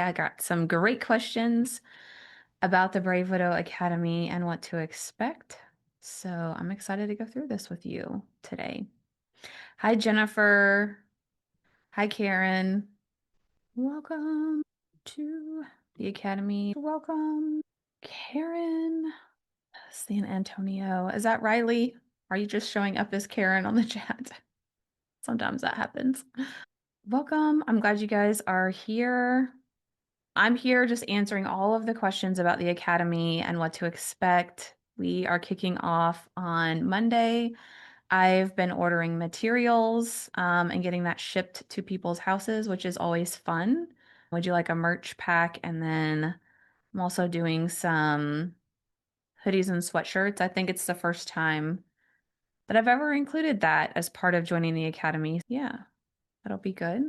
I got some great questions about the Brave Widow Academy and what to expect. So I'm excited to go through this with you today. Hi, Jennifer. Hi, Karen. Welcome to the Academy. Welcome, Karen. San Antonio. Is that Riley? Are you just showing up as Karen on the chat? Sometimes that happens. Welcome. I'm glad you guys are here. I'm here just answering all of the questions about the Academy and what to expect. We are kicking off on Monday. I've been ordering materials and getting that shipped to people's houses, which is always fun. We do like a merch pack, and then I'm also doing some hoodies and sweatshirts. I think it's the first time that I've ever included that as part of joining the Academy. Yeah, that'll be good.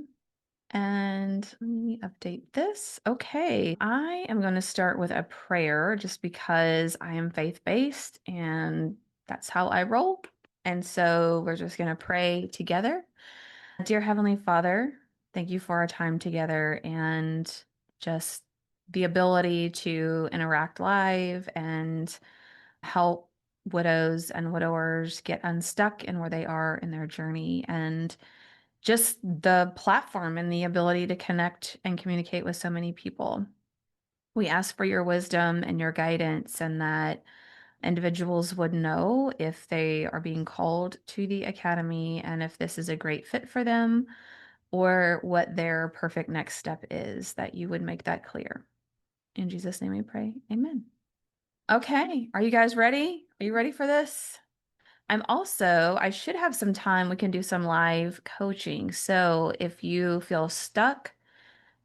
And let me update this. Okay, I am going to start with a prayer just because I am faith-based and that's how I roll. And so we're just going to pray together. Dear Heavenly Father, thank you for our time together and just the ability to interact live and help widows and widowers get unstuck in where they are in their journey, and just the platform and the ability to connect and communicate with so many people. We ask for your wisdom and your guidance, and that individuals would know if they are being called to the Academy and if this is a great fit for them or what their perfect next step is, that you would make that clear. In Jesus' name we pray. Amen. Okay, are you guys ready? Are you ready for this? I should have some time. We can do some live coaching. So if you feel stuck,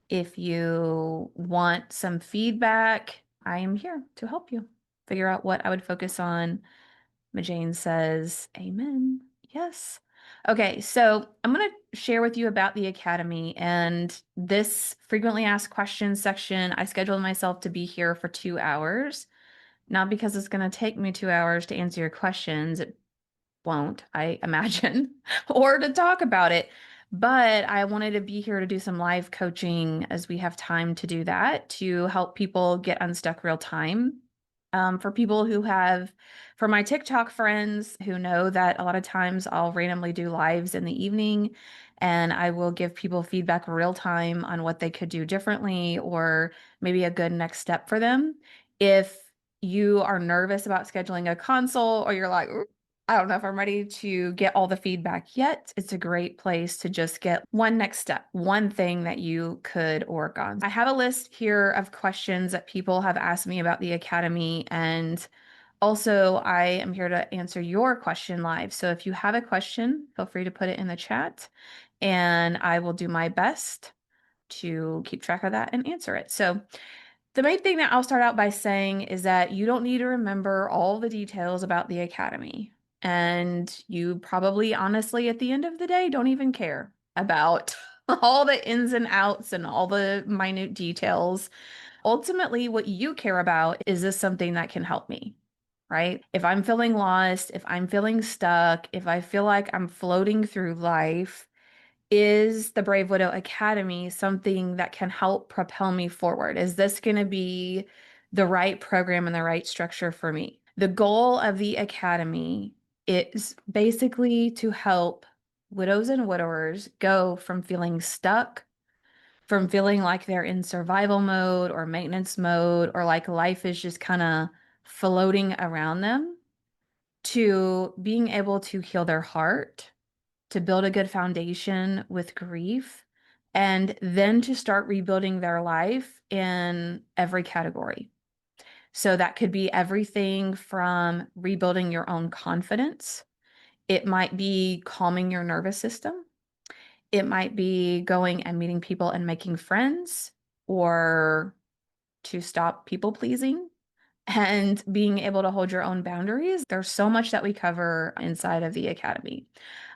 if you want some feedback, I am here to help you figure out what I would focus on. Majane says, Amen. Yes. Okay, so I'm going to share with you about the Academy and this frequently asked questions section. I scheduled myself to be here for 2 hours, not because it's going to take me 2 hours to answer your questions. It won't, I imagine, or to talk about it. But I wanted to be here to do some live coaching as we have time to do that, to help people get unstuck real time. For people who have, for my TikTok friends who know that a lot of times I'll randomly do lives in the evening and I will give people feedback real time on what they could do differently or maybe a good next step for them. If you are nervous about scheduling a consult or you're like, I don't know if I'm ready to get all the feedback yet, it's a great place to just get one next step, one thing that you could work on. I have a list here of questions that people have asked me about the Academy, and also I am here to answer your question live. So if you have a question, feel free to put it in the chat, and I will do my best to keep track of that and answer it. So the main thing that I'll start out by saying is that you don't need to remember all the details about the Academy. And you probably, honestly, at the end of the day, don't even care about all the ins and outs and all the minute details. Ultimately, what you care about is, this something that can help me, right? If I'm feeling lost, if I'm feeling stuck, if I feel like I'm floating through life, is the Brave Widow Academy something that can help propel me forward? Is this going to be the right program and the right structure for me? The goal of the Academy is basically to help widows and widowers go from feeling stuck, from feeling like they're in survival mode or maintenance mode, or like life is just kind of floating around them, to being able to heal their heart, to build a good foundation with grief, and then to start rebuilding their life in every category. So that could be everything from rebuilding your own confidence. It might be calming your nervous system. It might be going and meeting people and making friends, or to stop people pleasing and being able to hold your own boundaries. There's so much that we cover inside of the Academy.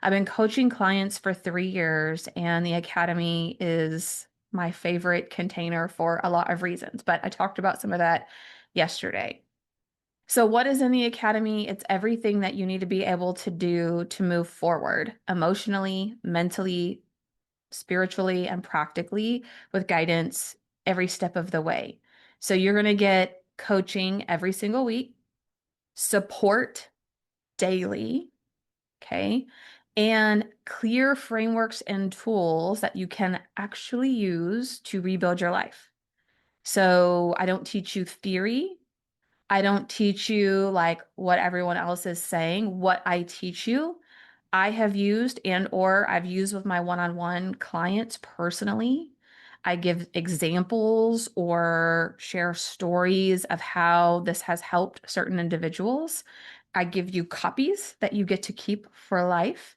I've been coaching clients for 3 years, and the Academy is my favorite container for a lot of reasons, but I talked about some of that yesterday. So what is in the Academy? It's everything that you need to be able to do to move forward emotionally, mentally, spiritually, and practically, with guidance every step of the way. So you're going to get coaching every single week, support daily, okay? And clear frameworks and tools that you can actually use to rebuild your life. So I don't teach you theory. I don't teach you like what everyone else is saying. What I teach you, I have used and or I've used with my one-on-one clients personally. I give examples or share stories of how this has helped certain individuals. I give you copies that you get to keep for life.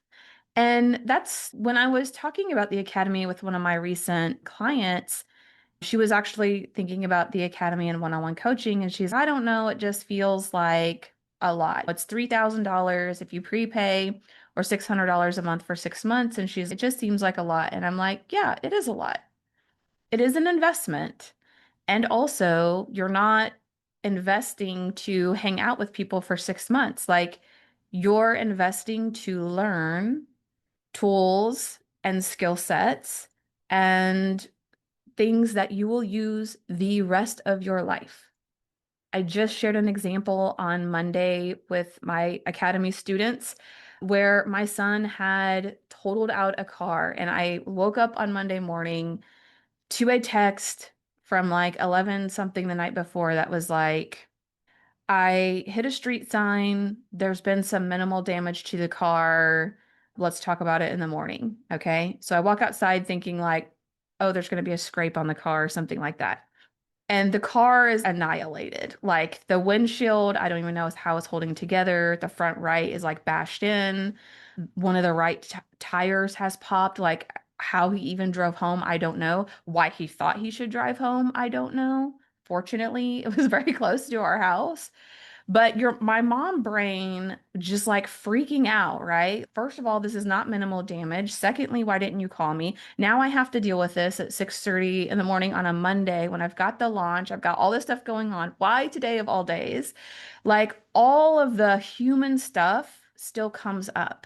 And that's when I was talking about the academy with one of my recent clients. She was actually thinking about the academy and one-on-one coaching, and she's, I don't know, it just feels like a lot. It's $3,000 if you prepay or $600 a month for 6 months. And it just seems like a lot. And I'm like, yeah, it is a lot. It is an investment. And also, you're not investing to hang out with people for 6 months. Like, you're investing to learn tools and skill sets and things that you will use the rest of your life. I just shared an example on Monday with my academy students where my son had totaled out a car, and I woke up on Monday morning to a text from like 11 something the night before that was like, I hit a street sign. There's been some minimal damage to the car. Let's talk about it in the morning. Okay. So I walk outside thinking like, oh, there's going to be a scrape on the car or something like that. And the car is annihilated. Like the windshield, I don't even know how it's holding together. The front right is like bashed in. One of the right tires has popped. Like how he even drove home, I don't know. Why he thought he should drive home, I don't know. Fortunately, it was very close to our house. But my mom brain just like freaking out, right? First of all, this is not minimal damage. Secondly, why didn't you call me? Now I have to deal with this at 6:30 in the morning on a Monday when I've got the launch, I've got all this stuff going on. Why today of all days? Like all of the human stuff still comes up.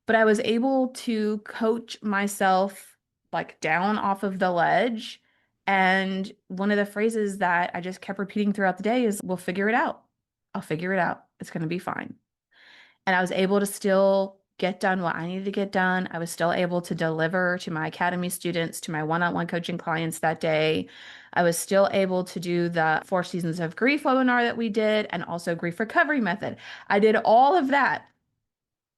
But I was able to coach myself like down off of the ledge. And one of the phrases that I just kept repeating throughout the day is, we'll figure it out. I'll figure it out. It's going to be fine. And I was able to still get done what I needed to get done. I was still able to deliver to my academy students, to my one-on-one coaching clients that day. I was still able to do the 4 seasons of grief webinar that we did and also grief recovery method. I did all of that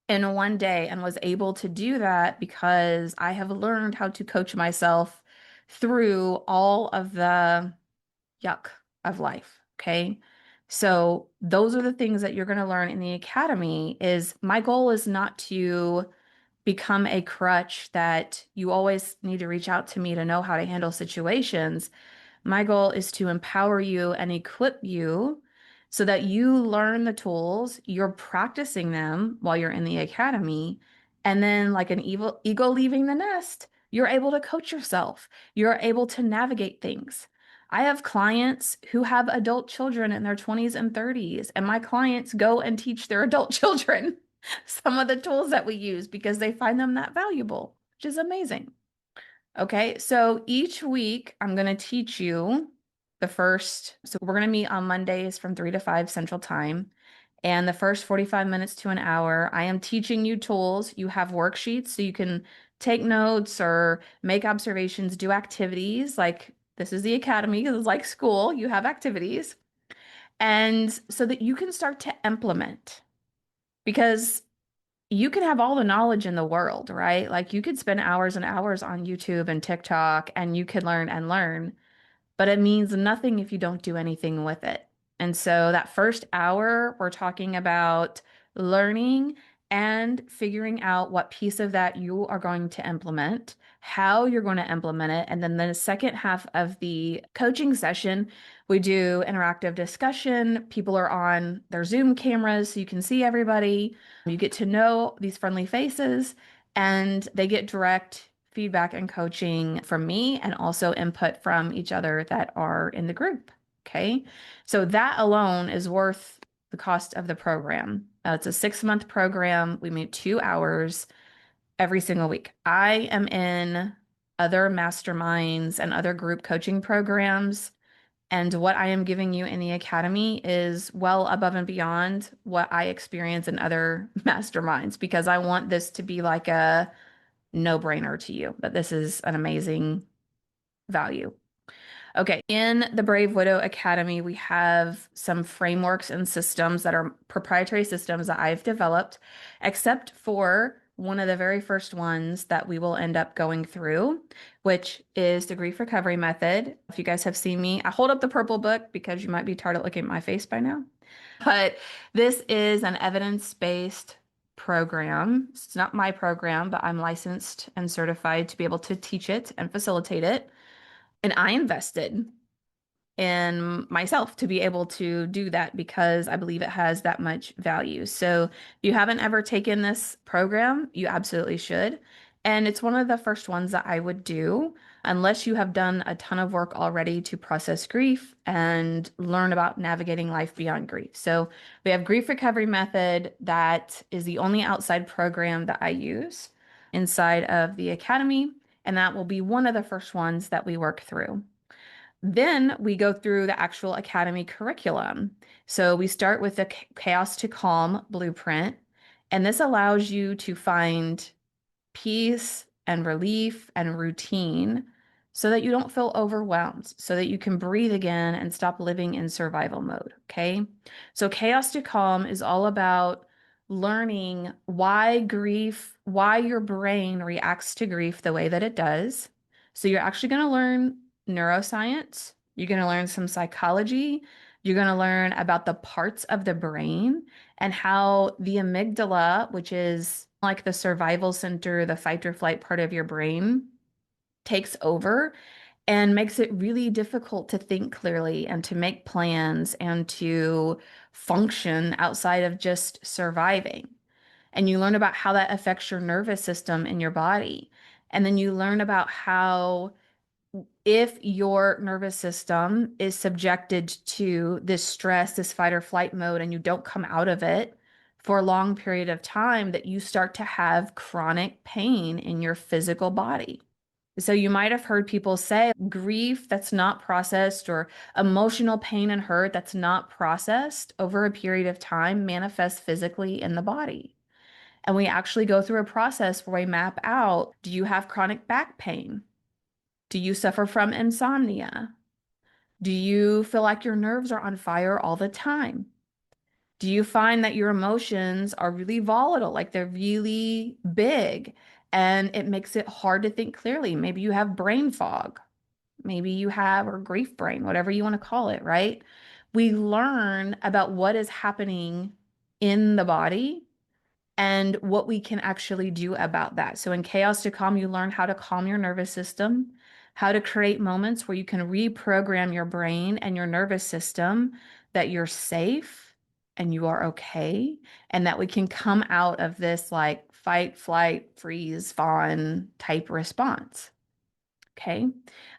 in one day and was able to do that because I have learned how to coach myself through all of the yuck of life. Okay. So those are the things that you're going to learn in the academy. Is my goal is not to become a crutch that you always need to reach out to me to know how to handle situations. My goal is to empower you and equip you so that you learn the tools, you're practicing them while you're in the academy, and then like an evil eagle leaving the nest, you're able to coach yourself. You're able to navigate things. I have clients who have adult children in their 20s and 30s, and my clients go and teach their adult children some of the tools that we use because they find them that valuable, which is amazing. Okay, so each week I'm going to teach you so we're going to meet on Mondays from 3 to 5 Central Time. And the first 45 minutes to an hour, I am teaching you tools. You have worksheets so you can take notes or make observations, do activities. Like this is the academy, it's like school, you have activities. And so that you can start to implement because you can have all the knowledge in the world, right? Like you could spend hours and hours on YouTube and TikTok and you could learn and learn, but it means nothing if you don't do anything with it. And so that first hour, we're talking about learning and figuring out what piece of that you are going to implement, how you're going to implement it. And then the second half of the coaching session, we do interactive discussion. People are on their Zoom cameras so you can see everybody. You get to know these friendly faces and they get direct feedback and coaching from me and also input from each other that are in the group. Okay. So that alone is worth the cost of the program. It's a 6 month program. We meet 2 hours every single week. I am in other masterminds and other group coaching programs. And what I am giving you in the academy is well above and beyond what I experience in other masterminds because I want this to be like a no-brainer to you that this is an amazing value. Okay, in the Brave Widow Academy, we have some frameworks and systems that are proprietary systems that I've developed, except for one of the very first ones that we will end up going through, which is the grief recovery method. If you guys have seen me, I hold up the purple book because you might be tired of looking at my face by now. But this is an evidence-based program. It's not my program, but I'm licensed and certified to be able to teach it and facilitate it. And I invested in myself to be able to do that because I believe it has that much value. So if you haven't ever taken this program, you absolutely should. And it's one of the first ones that I would do unless you have done a ton of work already to process grief and learn about navigating life beyond grief. So we have grief recovery method that is the only outside program that I use inside of the academy. And that will be one of the first ones that we work through. Then we go through the actual academy curriculum. So we start with the Chaos to Calm blueprint, and this allows you to find peace and relief and routine so that you don't feel overwhelmed, so that you can breathe again and stop living in survival mode. Okay. So Chaos to Calm is all about learning why grief, why your brain reacts to grief the way that it does. So you're actually going to learn neuroscience. You're going to learn some psychology. You're going to learn about the parts of the brain and how the amygdala, which is like the survival center, the fight or flight part of your brain, takes over and makes it really difficult to think clearly and to make plans and to function outside of just surviving. And you learn about how that affects your nervous system in your body. And then you learn about how if your nervous system is subjected to this stress, this fight or flight mode, and you don't come out of it for a long period of time, that you start to have chronic pain in your physical body. So you might have heard people say grief that's not processed or emotional pain and hurt that's not processed over a period of time manifests physically in the body. And we actually go through a process where we map out, do you have chronic back pain? Do you suffer from insomnia? Do you feel like your nerves are on fire all the time? Do you find that your emotions are really volatile, like they're really big, and it makes it hard to think clearly? Maybe you have brain fog. Maybe you have, or grief brain, whatever you want to call it, right? We learn about what is happening in the body and what we can actually do about that. So in Chaos to Calm, you learn how to calm your nervous system, how to create moments where you can reprogram your brain and your nervous system that you're safe and you are okay, and that we can come out of this like fight, flight, freeze, fawn type response. Okay,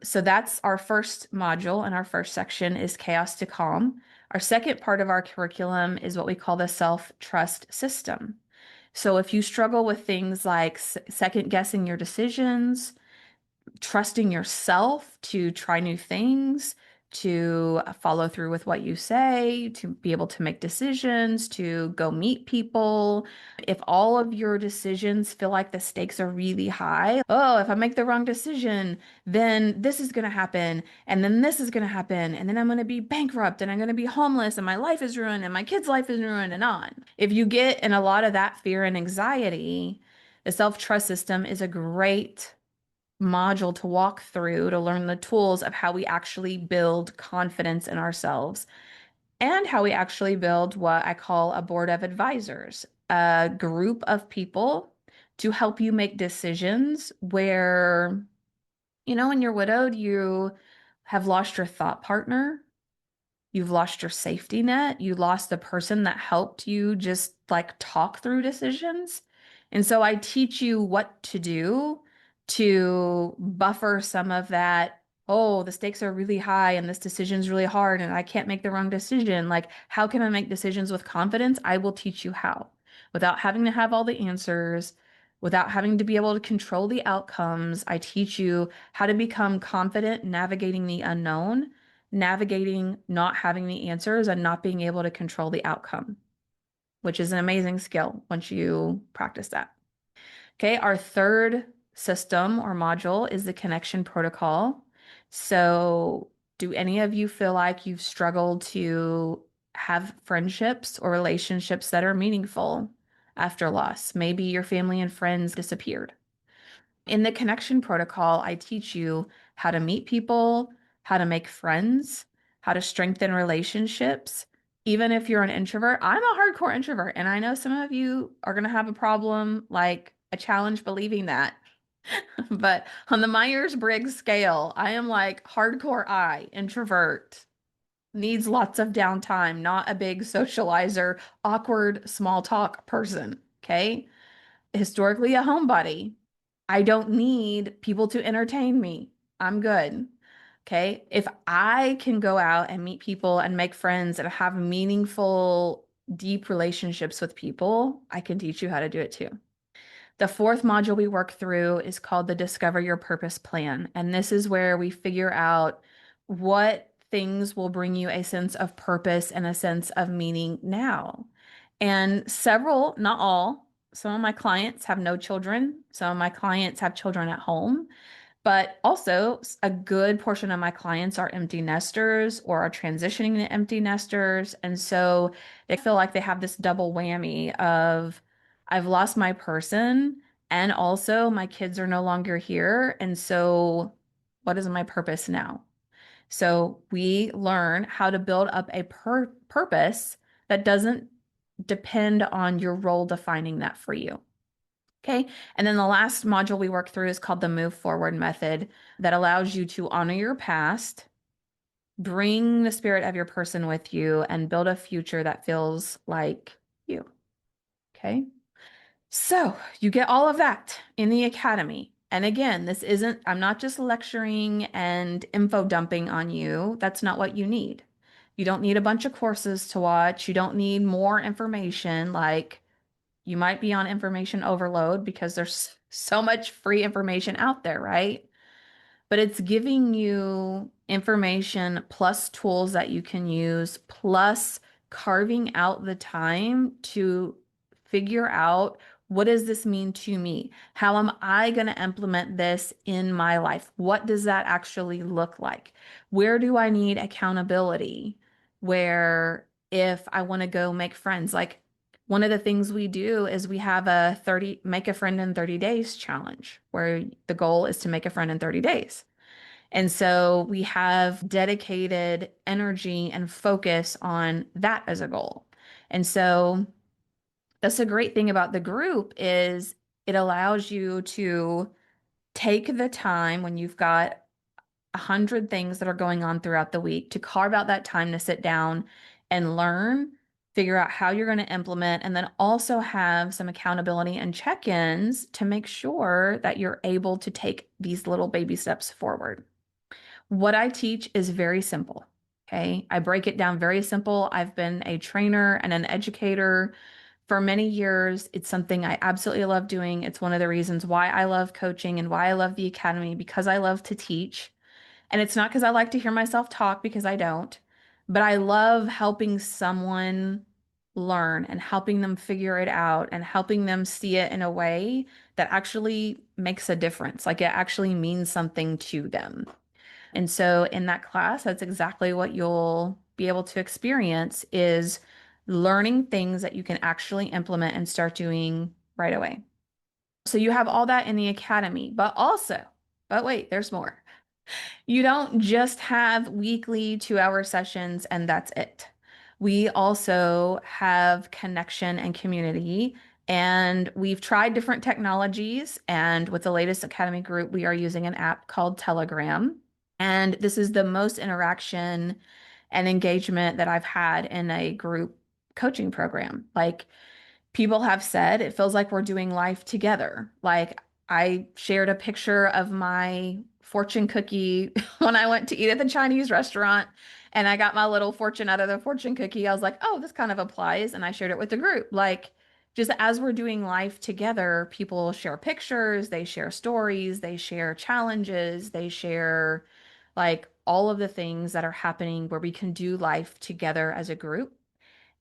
so that's our first module, and our first section is Chaos to Calm. Our second part of our curriculum is what we call the self-trust system. So if you struggle with things like second guessing your decisions, trusting yourself to try new things, to follow through with what you say, to be able to make decisions, to go meet people. If all of your decisions feel like the stakes are really high, oh, if I make the wrong decision, then this is going to happen, and then this is going to happen, and then I'm going to be bankrupt, and I'm going to be homeless, and my life is ruined, and my kid's life is ruined, and on. If you get in a lot of that fear and anxiety, the self-trust system is a great module to walk through to learn the tools of how we actually build confidence in ourselves and how we actually build what I call a board of advisors, a group of people to help you make decisions where, when you're widowed, you have lost your thought partner. You've lost your safety net. You lost the person that helped you just like talk through decisions. And so I teach you what to do to buffer some of that. Oh, the stakes are really high and this decision's really hard and I can't make the wrong decision. Like, how can I make decisions with confidence? I will teach you how without having to have all the answers, without having to be able to control the outcomes. I teach you how to become confident navigating the unknown, navigating not having the answers and not being able to control the outcome, which is an amazing skill once you practice that. Okay, our third system or module is the connection protocol. So, do any of you feel like you've struggled to have friendships or relationships that are meaningful after loss? Maybe your family and friends disappeared. In the connection protocol, I teach you how to meet people, how to make friends, how to strengthen relationships. Even if you're an introvert, I'm a hardcore introvert, and I know some of you are going to have a problem, like a challenge believing that. But on the Myers-Briggs scale, I am like hardcore introvert, needs lots of downtime, not a big socializer, awkward small talk person. Okay. Historically a homebody. I don't need people to entertain me. I'm good. Okay. If I can go out and meet people and make friends and have meaningful, deep relationships with people, I can teach you how to do it too. The fourth module we work through is called the Discover Your Purpose Plan. And this is where we figure out what things will bring you a sense of purpose and a sense of meaning now. And several, not all, some of my clients have no children. Some of my clients have children at home. But also, a good portion of my clients are empty nesters or are transitioning to empty nesters. And so they feel like they have this double whammy of I've lost my person and also my kids are no longer here. And so, what is my purpose now? So, we learn how to build up a purpose that doesn't depend on your role defining that for you. Okay. And then the last module we work through is called the Move Forward method that allows you to honor your past, bring the spirit of your person with you, and build a future that feels like you. Okay. So you get all of that in the academy. And again, I'm not just lecturing and info dumping on you. That's not what you need. You don't need a bunch of courses to watch. You don't need more information. Like, you might be on information overload because there's so much free information out there, right? But it's giving you information plus tools that you can use, plus carving out the time to figure out what does this mean to me? How am I going to implement this in my life? What does that actually look like? Where do I need accountability? Where if I want to go make friends, like one of the things we do is we have a 30 make a friend in 30 days challenge where the goal is to make a friend in 30 days. And so we have dedicated energy and focus on that as a goal. And so that's a great thing about the group is it allows you to take the time when you've got 100 things that are going on throughout the week to carve out that time to sit down and learn, figure out how you're going to implement, and then also have some accountability and check-ins to make sure that you're able to take these little baby steps forward. What I teach is very simple. Okay. I break it down very simple. I've been a trainer and an educator for many years. It's something I absolutely love doing. It's one of the reasons why I love coaching and why I love the academy because I love to teach. And it's not because I like to hear myself talk because I don't, but I love helping someone learn and helping them figure it out and helping them see it in a way that actually makes a difference. Like it actually means something to them. And so in that class, that's exactly what you'll be able to experience is learning things that you can actually implement and start doing right away. So you have all that in the academy, but wait, there's more. You don't just have weekly 2-hour sessions and that's it. We also have connection and community, and we've tried different technologies. And with the latest Academy group, we are using an app called Telegram. And this is the most interaction and engagement that I've had in a group coaching program. Like, people have said it feels like we're doing life together. Like I shared a picture of my fortune cookie when I went to eat at the Chinese restaurant and I got my little fortune out of the fortune cookie. I was like, oh, this kind of applies. And I shared it with the group. Like just as we're doing life together, people share pictures, they share stories, they share challenges, they share like all of the things that are happening where we can do life together as a group.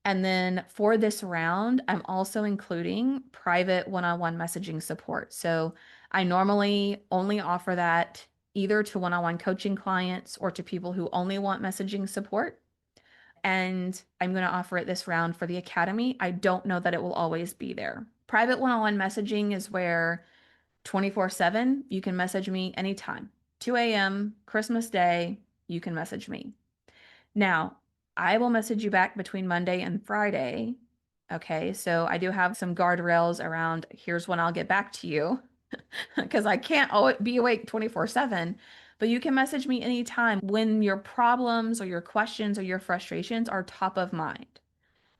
And then for this round, I'm also including private one-on-one messaging support. So I normally only offer that either to one-on-one coaching clients or to people who only want messaging support. And I'm going to offer it this round for the Academy. I don't know that it will always be there. Private one-on-one messaging is where 24/7, you can message me anytime. 2 a.m., Christmas Day, you can message me. Now, I will message you back between Monday and Friday. Okay, so I do have some guardrails around here's when I'll get back to you because I can't always be awake 24/7. But you can message me anytime when your problems or your questions or your frustrations are top of mind.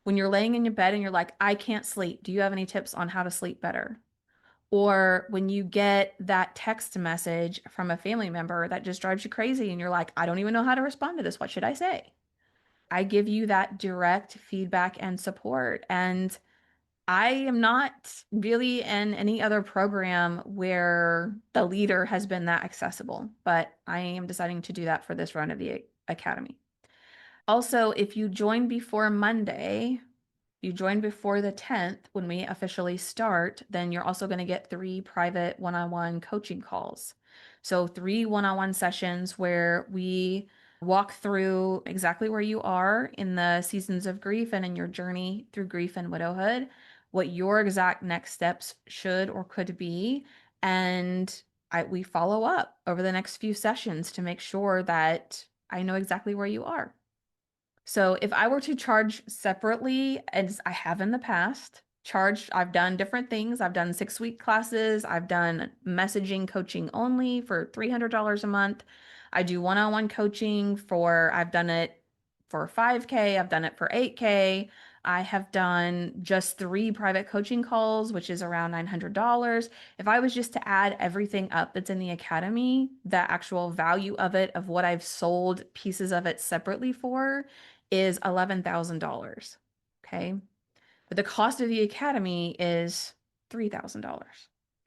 When you're laying in your bed and you're like, I can't sleep. Do you have any tips on how to sleep better? Or when you get that text message from a family member that just drives you crazy and you're like, I don't even know how to respond to this. What should I say? I give you that direct feedback and support. And I am not really in any other program where the leader has been that accessible, but I am deciding to do that for this run of the Academy. Also, if you join before Monday, you join before the 10th when we officially start, then you're also going to get 3 private one-on-one coaching calls. So 3 one-on-one sessions where we walk through exactly where you are in the seasons of grief and in your journey through grief and widowhood, what your exact next steps should or could be. And we follow up over the next few sessions to make sure that I know exactly where you are. So if I were to charge separately, as I have in the past, I've done different things. I've done 6-week classes. I've done messaging coaching only for $300 a month. I do one-on-one coaching I've done it for 5K. I've done it for 8K. I have done just 3 private coaching calls, which is around $900. If I was just to add everything up that's in the Academy, the actual value of it, of what I've sold pieces of it separately for, is $11,000. Okay. But the cost of the Academy is $3,000.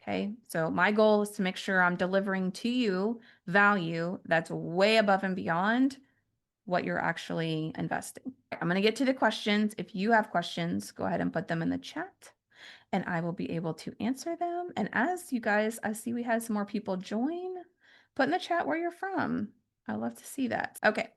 Okay. So my goal is to make sure I'm delivering to you value that's way above and beyond what you're actually investing. I'm going to get to the questions. If you have questions, go ahead and put them in the chat and I will be able to answer them. And as you guys, I see we had some more people join. Put in the chat where you're from. I love to see that. Okay.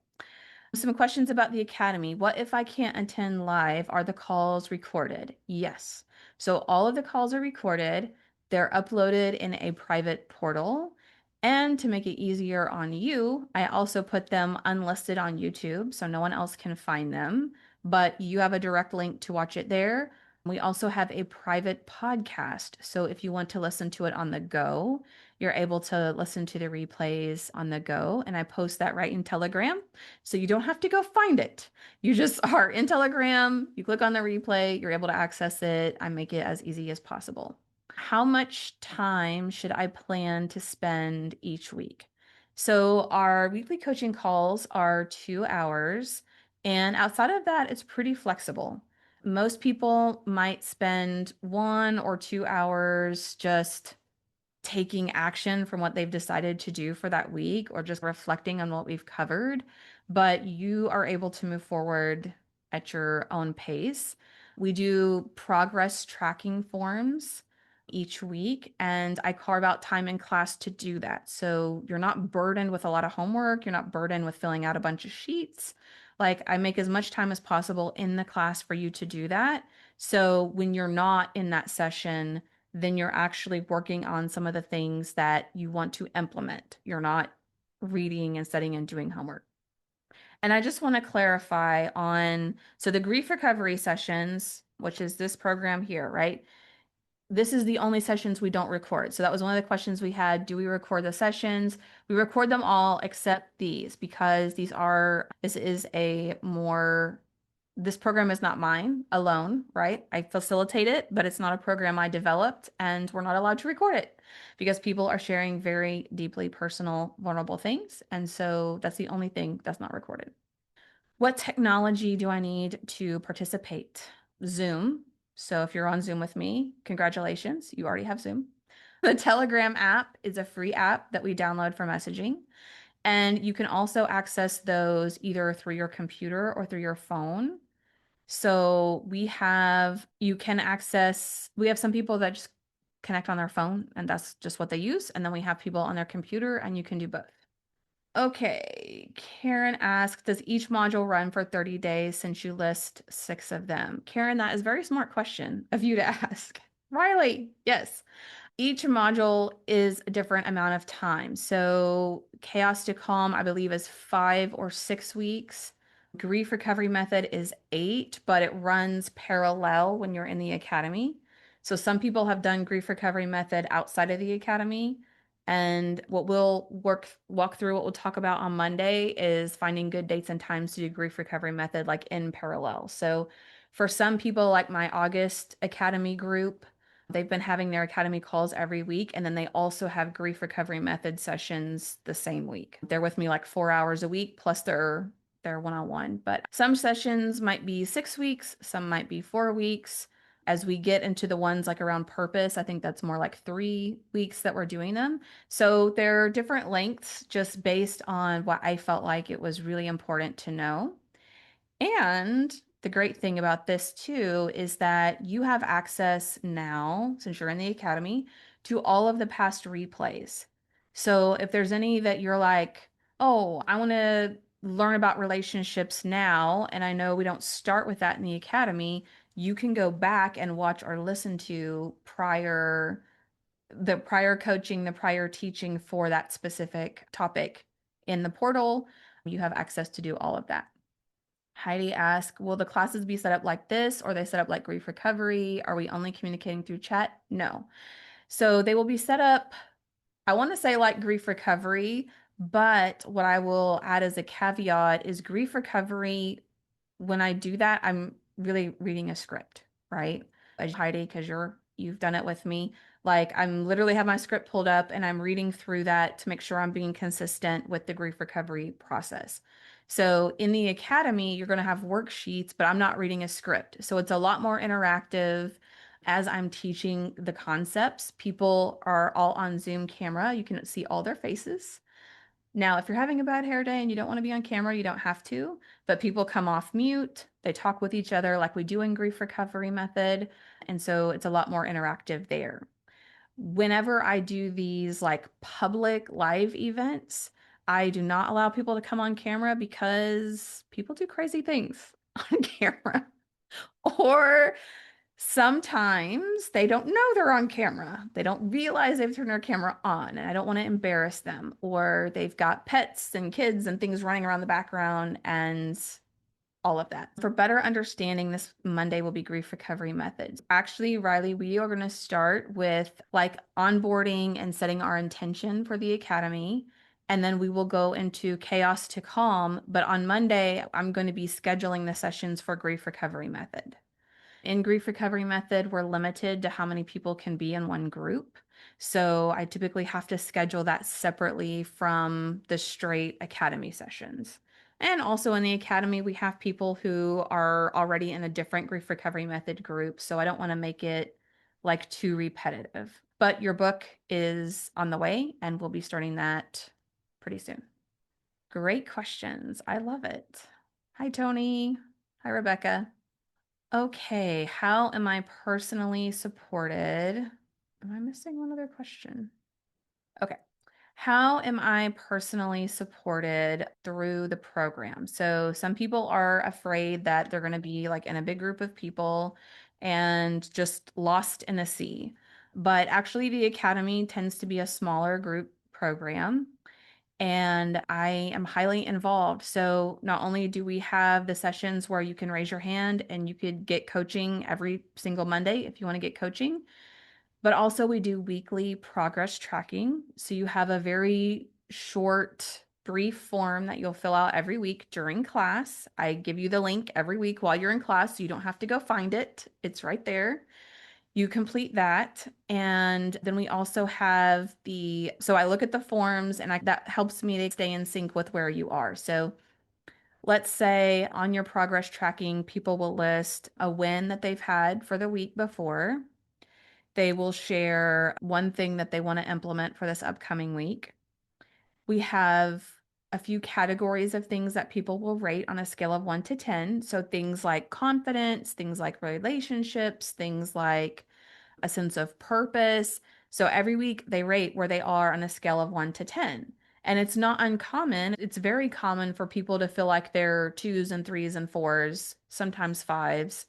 Some questions about the Academy. What if I can't attend live? Are the calls recorded? Yes. So all of the calls are recorded. They're uploaded in a private portal. And to make it easier on you, I also put them unlisted on YouTube so no one else can find them, but you have a direct link to watch it there. We also have a private podcast. So if you want to listen to it on the go, you're able to listen to the replays on the go. And I post that right in Telegram. So you don't have to go find it. You just are in Telegram, you click on the replay, you're able to access it. I make it as easy as possible. How much time should I plan to spend each week? So our weekly coaching calls are 2 hours. And outside of that, it's pretty flexible. Most people might spend 1 or 2 hours just taking action from what they've decided to do for that week or just reflecting on what we've covered, but you are able to move forward at your own pace. We do progress tracking forms each week, and I carve out time in class to do that. So you're not burdened with a lot of homework, you're not burdened with filling out a bunch of sheets. Like I make as much time as possible in the class for you to do that. So when you're not in that session, then you're actually working on some of the things that you want to implement. You're not reading and studying and doing homework. And I just want to clarify so the grief recovery sessions, which is this program here, right? This is the only sessions we don't record. So that was one of the questions we had. Do we record the sessions? We record them all except these because this program is not mine alone, right? I facilitate it, but it's not a program I developed, and we're not allowed to record it because people are sharing very deeply personal, vulnerable things. And so that's the only thing that's not recorded. What technology do I need to participate? Zoom. So if you're on Zoom with me, congratulations, you already have Zoom. The Telegram app is a free app that we download for messaging. And you can also access those either through your computer or through your phone. So we have some people that just connect on their phone and that's just what they use. And then we have people on their computer and you can do both. Okay, Karen asked, does each module run for 30 days since you list 6 of them? Karen, that is a very smart question of you to ask. Riley, yes. Each module is a different amount of time. So Chaos to Calm, I believe, is 5 or 6 weeks. Grief Recovery Method is 8, but it runs parallel when you're in the academy. So some people have done Grief Recovery Method outside of the academy. And what we'll walk through, what we'll talk about on Monday is finding good dates and times to do Grief Recovery Method like in parallel. So for some people, like my August Academy group, they've been having their academy calls every week, and then they also have grief recovery method sessions the same week. They're with me like 4 hours a week plus their one-on-one. But some sessions might be 6 weeks, some might be 4 weeks. As we get into the ones like around purpose, I think that's more like 3 weeks that we're doing them. So they're different lengths just based on what I felt like it was really important to know. And the great thing about this too is that you have access now, since you're in the academy, to all of the past replays. So if there's any that you're like, oh, I want to learn about relationships now, and I know we don't start with that in the academy, you can go back and watch or listen to the prior coaching, the prior teaching for that specific topic in the portal. You have access to do all of that. Heidi asked, will the classes be set up like this or are they set up like grief recovery? Are we only communicating through chat? No. So they will be set up, I want to say like grief recovery, but what I will add as a caveat is grief recovery, when I do that, I'm really reading a script, right? As Heidi, because you've done it with me. Like I'm literally have my script pulled up and I'm reading through that to make sure I'm being consistent with the grief recovery process. So in the academy, you're going to have worksheets, but I'm not reading a script. So it's a lot more interactive as I'm teaching the concepts. People are all on Zoom camera. You can see all their faces. Now, if you're having a bad hair day and you don't want to be on camera, you don't have to, but people come off mute. They talk with each other like we do in grief recovery method. And so it's a lot more interactive there. Whenever I do these like public live events, I do not allow people to come on camera because people do crazy things on camera. Or sometimes they don't know they're on camera. They don't realize they've turned their camera on, and I don't want to embarrass them. Or they've got pets and kids and things running around the background and all of that. For better understanding, this Monday will be grief recovery methods. Actually, Riley, we are going to start with like onboarding and setting our intention for the academy. And then we will go into chaos to calm. But on Monday, I'm going to be scheduling the sessions for grief recovery method. In grief recovery method, we're limited to how many people can be in one group. So I typically have to schedule that separately from the straight academy sessions. And also in the academy, we have people who are already in a different grief recovery method group. So I don't want to make it like too repetitive. But your book is on the way and we'll be starting that pretty soon. Great questions. I love it. Hi, Tony. Hi, Rebecca. Okay, how am I personally supported? Am I missing one other question? Okay. How am I personally supported through the program? So some people are afraid that they're going to be like in a big group of people and just lost in a sea. But actually, the Academy tends to be a smaller group program and I am highly involved. So not only do we have the sessions where you can raise your hand and you could get coaching every single Monday if you want to get coaching, but also we do weekly progress tracking. So you have a very short, brief form that you'll fill out every week during class. I give you the link every week while you're in class, so you don't have to go find it. It's right there. You complete that. And then we also have so I look at the forms and that helps me to stay in sync with where you are. So Let's say on your progress tracking, people will list a win that they've had for the week before. They will share one thing that they want to implement for this upcoming week. We have a few categories of things that people will rate on a scale of 1 to 10. So things like confidence, things like relationships, things like a sense of purpose. So every week they rate where they are on a scale of 1 to 10. And it's not uncommon. It's very common for people to feel like they're twos and threes and fours, sometimes fives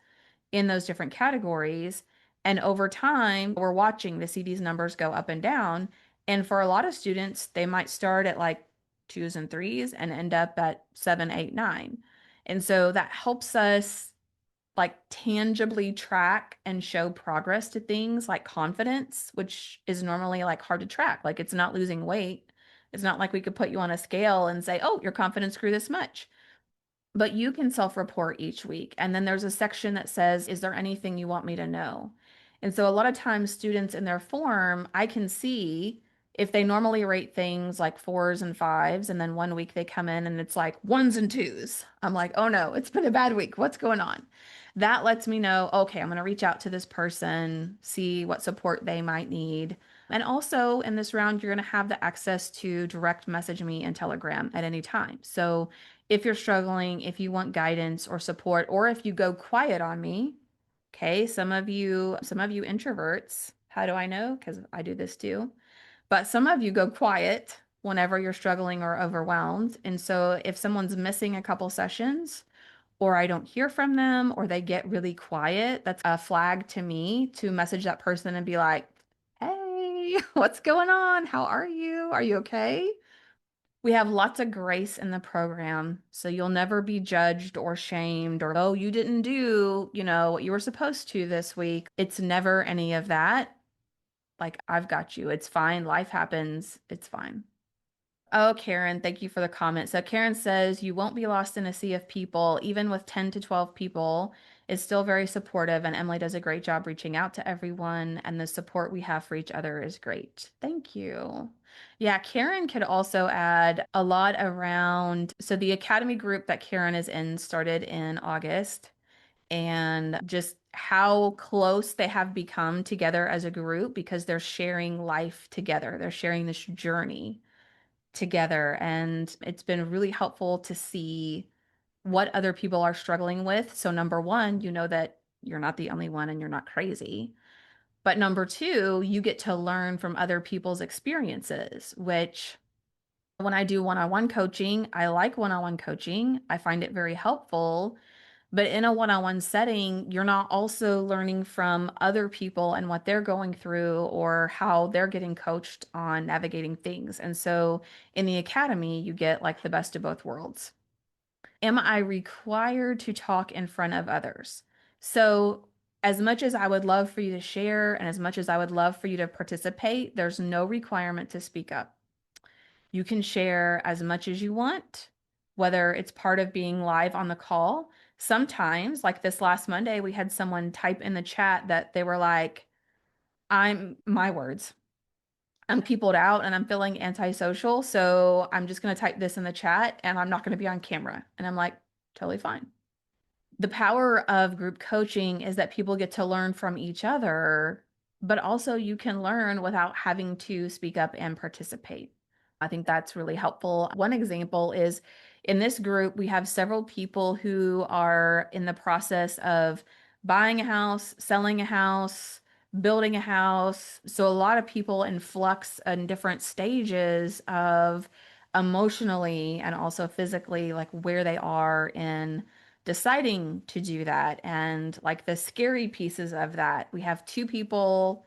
in those different categories. And over time, we're watching to see these numbers go up and down. And for a lot of students, they might start at like twos and threes and end up at seven, eight, nine. And so that helps us like tangibly track and show progress to things like confidence, which is normally like hard to track. Like it's not losing weight. It's not like we could put you on a scale and say, oh, your confidence grew this much. But you can self-report each week. And then there's a section that says, is there anything you want me to know? And so a lot of times students in their form, I can see if they normally rate things like fours and fives, and then one week they come in and it's like ones and twos. I'm like, oh no, it's been a bad week. What's going on? That lets me know, okay, I'm going to reach out to this person, see what support they might need. And also in this round, you're going to have the access to direct message me in Telegram at any time. So if you're struggling, if you want guidance or support, or if you go quiet on me, okay, some of you introverts, how do I know? Because I do this too. But some of you go quiet whenever you're struggling or overwhelmed. And so if someone's missing a couple sessions, or I don't hear from them, or they get really quiet, that's a flag to me to message that person and be like, hey, what's going on? How are you? Are you okay? We have lots of grace in the program, so you'll never be judged or shamed or, oh, you didn't do, what you were supposed to this week. It's never any of that. Like, I've got you. It's fine. Life happens. It's fine. Oh, Karen, thank you for the comment. So Karen says you won't be lost in a sea of people, even with 10 to 12 people. It's still very supportive, and Emily does a great job reaching out to everyone, and the support we have for each other is great. Thank you. Yeah, Karen could also add a lot around. So the Academy group that Karen is in started in August, and just how close they have become together as a group because they're sharing life together. They're sharing this journey together. And it's been really helpful to see what other people are struggling with. So, number one, you know that you're not the only one and you're not crazy. But number two, you get to learn from other people's experiences, which when I do one-on-one coaching, I like one-on-one coaching. I find it very helpful. But in a one-on-one setting, you're not also learning from other people and what they're going through or how they're getting coached on navigating things. And so in the academy, you get like the best of both worlds. Am I required to talk in front of others? So, as much as I would love for you to share and as much as I would love for you to participate, there's no requirement to speak up. You can share as much as you want, whether it's part of being live on the call. Sometimes, like this last Monday, we had someone type in the chat that they were like, my words, I'm peopled out and I'm feeling antisocial. So I'm just going to type this in the chat and I'm not going to be on camera. And I'm like, totally fine. The power of group coaching is that people get to learn from each other, but also you can learn without having to speak up and participate. I think that's really helpful. One example is in this group, we have several people who are in the process of buying a house, selling a house, building a house. So a lot of people in flux and different stages of emotionally and also physically, like where they are in deciding to do that and like the scary pieces of that. We have two people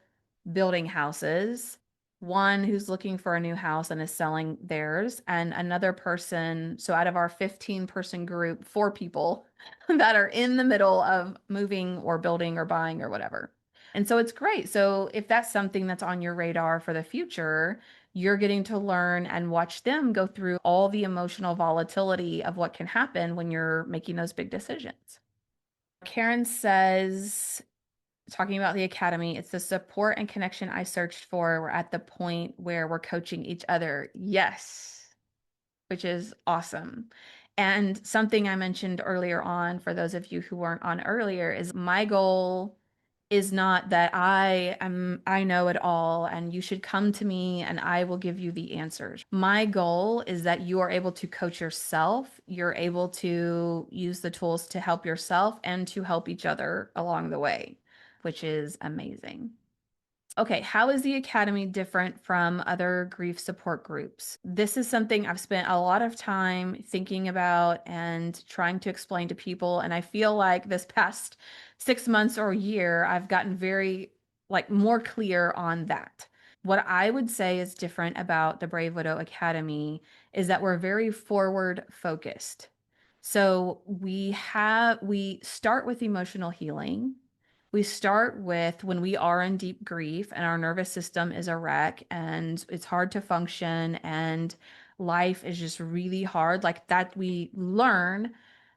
building houses, one who's looking for a new house and is selling theirs, and another person. So out of our 15-person group, four people that are in the middle of moving or building or buying or whatever. And so it's great. So if that's something that's on your radar for the future, you're getting to learn and watch them go through all the emotional volatility of what can happen when you're making those big decisions. Karen says, talking about the academy, it's the support and connection I searched for. We're at the point where we're coaching each other. Yes, which is awesome. And something I mentioned earlier on, for those of you who weren't on earlier, is my goal is not that I know it all and you should come to me and I will give you the answers. My goal is that you are able to coach yourself, you're able to use the tools to help yourself and to help each other along the way, which is amazing. Okay, how is the Academy different from other grief support groups? This is something I've spent a lot of time thinking about and trying to explain to people. And I feel like this past 6 months or a year, I've gotten very, like, more clear on that. What I would say is different about the Brave Widow Academy is that we're very forward focused. So we start with emotional healing. We start with when we are in deep grief and our nervous system is a wreck and it's hard to function and life is just really hard. Like that, we learn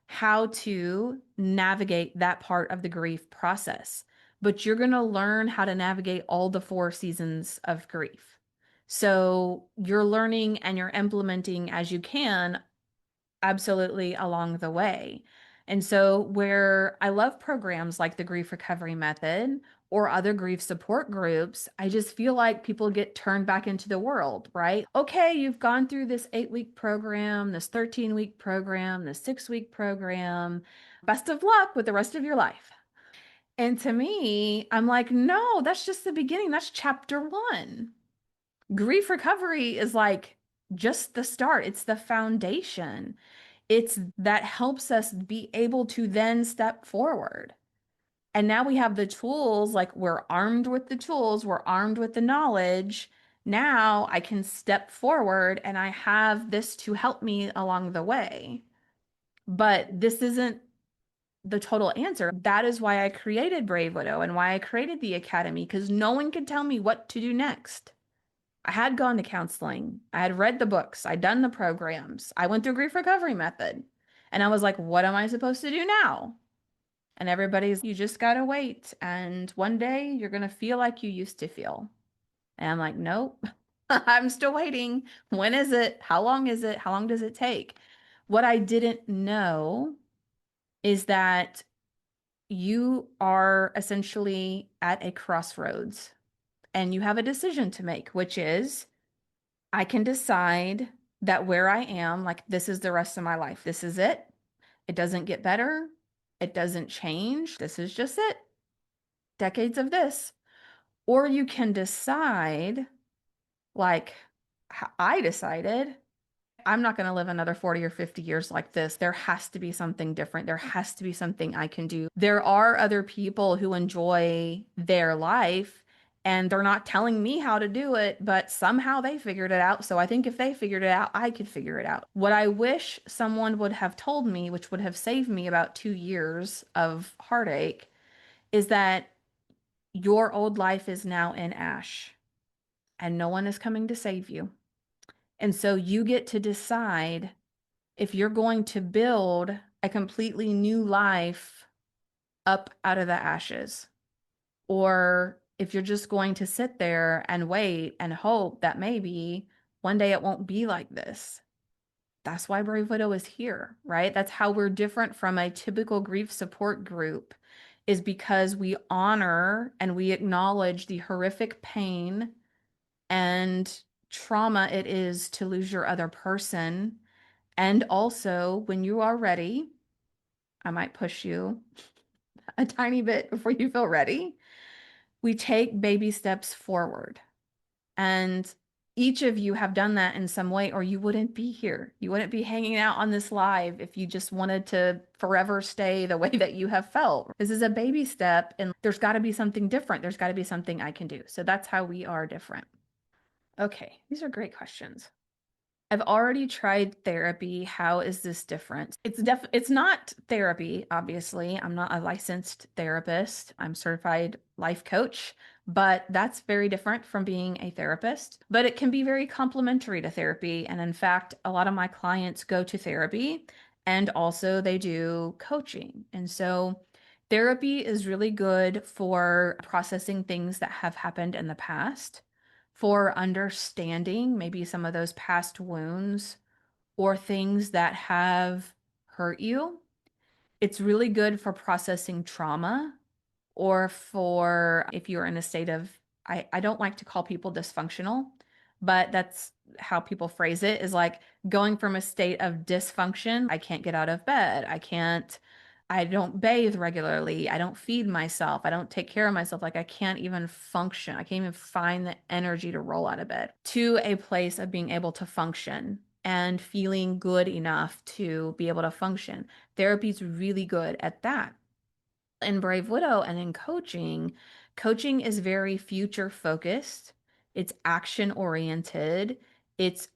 how to navigate that part of the grief process. But you're going to learn how to navigate all the 4 seasons of grief. So you're learning and you're implementing as you can absolutely along the way. And so, where I love programs like the Grief Recovery Method or other grief support groups, I just feel like people get turned back into the world, right? Okay, you've gone through this 8 week program, this 13-week program, this 6 week program. Best of luck with the rest of your life. And to me, I'm like, no, that's just the beginning. That's chapter one. Grief recovery is like just the start, it's the foundation. It's that helps us be able to then step forward. And now we have the tools, like we're armed with the tools, we're armed with the knowledge. Now I can step forward and I have this to help me along the way. But this isn't the total answer. That is why I created Brave Widow and why I created the Academy, because no one can tell me what to do next. I had gone to counseling. I had read the books. I'd done the programs. I went through grief recovery method. And I was like, what am I supposed to do now? And everybody's, you just gotta wait. And one day you're gonna feel like you used to feel. And I'm like, nope, I'm still waiting. When is it? How long is it? How long does it take? What I didn't know is that you are essentially at a crossroads and you have a decision to make, which is I can decide that where I am, like this is the rest of my life. This is it. It doesn't get better. It doesn't change. This is just it. Decades of this. Or you can decide, like I decided, I'm not going to live another 40 or 50 years like this. There has to be something different. There has to be something I can do. There are other people who enjoy their life and they're not telling me how to do it, but somehow they figured it out. So I think if they figured it out, I could figure it out. What I wish someone would have told me, which would have saved me about 2 years of heartache, is that your old life is now in ash and no one is coming to save you. And so you get to decide if you're going to build a completely new life up out of the ashes, or if you're just going to sit there and wait and hope that maybe one day it won't be like this. That's why Brave Widow is here, right? That's how we're different from a typical grief support group, is because we honor and we acknowledge the horrific pain and trauma it is to lose your other person. And also, when you are ready, I might push you a tiny bit before you feel ready. We take baby steps forward. And each of you have done that in some way, or you wouldn't be here. You wouldn't be hanging out on this live if you just wanted to forever stay the way that you have felt. This is a baby step, and there's got to be something different. There's got to be something I can do. So that's how we are different. Okay, these are great questions. I've already tried therapy. How is this different? It's not therapy, obviously. I'm not a licensed therapist. I'm certified life coach, but that's very different from being a therapist. But it can be very complementary to therapy. And in fact, a lot of my clients go to therapy and also they do coaching. And so therapy is really good for processing things that have happened in the past, for understanding maybe some of those past wounds or things that have hurt you. It's really good for processing trauma or for if you're in a state of, I don't like to call people dysfunctional, but that's how people phrase it is like going from a state of dysfunction. I can't get out of bed. I don't bathe regularly. I don't feed myself. I don't take care of myself. Like I can't even function. I can't even find the energy to roll out of bed to a place of being able to function and feeling good enough to be able to function. Therapy is really good at that. In Brave Widow and in coaching, coaching is very future focused. It's action oriented. It's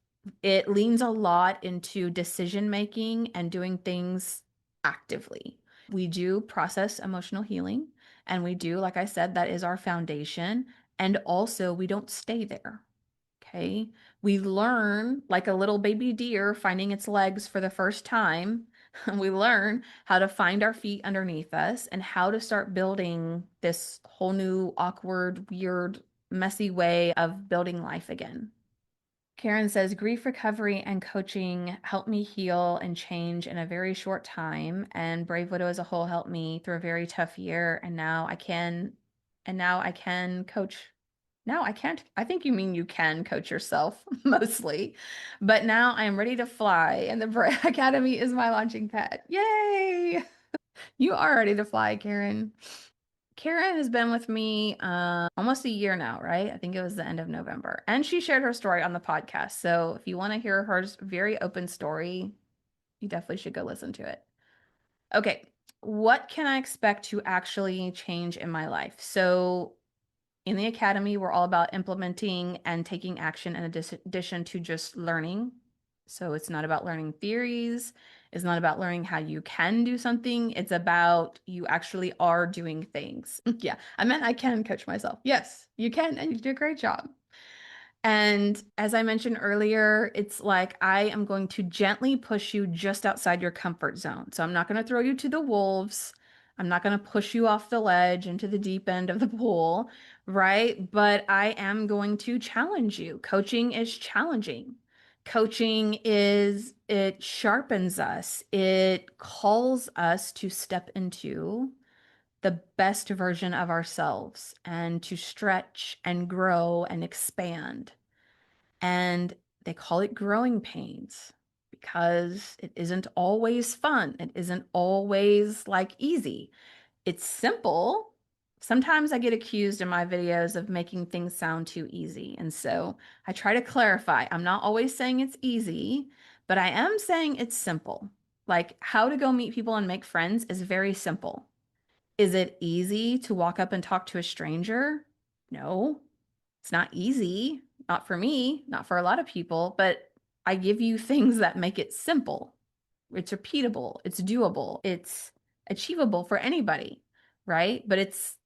it leans a lot into decision making and doing things actively. We do process emotional healing and we do, like I said, that is our foundation. And also we don't stay there. Okay. We learn like a little baby deer finding its legs for the first time. We learn how to find our feet underneath us and how to start building this whole new awkward, weird, messy way of building life again. Karen says, grief recovery and coaching helped me heal and change in a very short time. And Brave Widow as a whole helped me through a very tough year. And now I can coach. Now I can't, I think you mean you can coach yourself mostly, but now I am ready to fly. And the Brave Academy is my launching pad. Yay! You are ready to fly, Karen. Karen has been with me almost a year now, right? I think it was the end of November. And she shared her story on the podcast. So if you want to hear her very open story, you definitely should go listen to it. Okay, what can I expect to actually change in my life? So in the academy, we're all about implementing and taking action in addition to just learning. So it's not about learning theories. It's not about learning how you can do something. It's about you actually are doing things. Yeah, I meant I can coach myself. Yes, you can, and you do a great job. And as I mentioned earlier, it's like I am going to gently push you just outside your comfort zone. So I'm not going to throw you to the wolves. I'm not going to push you off the ledge into the deep end of the pool, right? But I am going to challenge you. Coaching is challenging. It sharpens us. It calls us to step into the best version of ourselves and to stretch and grow and expand. And they call it growing pains because it isn't always fun. It isn't always like easy. It's simple. Sometimes I get accused in my videos of making things sound too easy. And so I try to clarify. I'm not always saying it's easy, but I am saying it's simple. Like how to go meet people and make friends is very simple. Is it easy to walk up and talk to a stranger? No. It's not easy, not for me, not for a lot of people, but I give you things that make it simple. It's repeatable, it's doable, it's achievable for anybody, right? But it's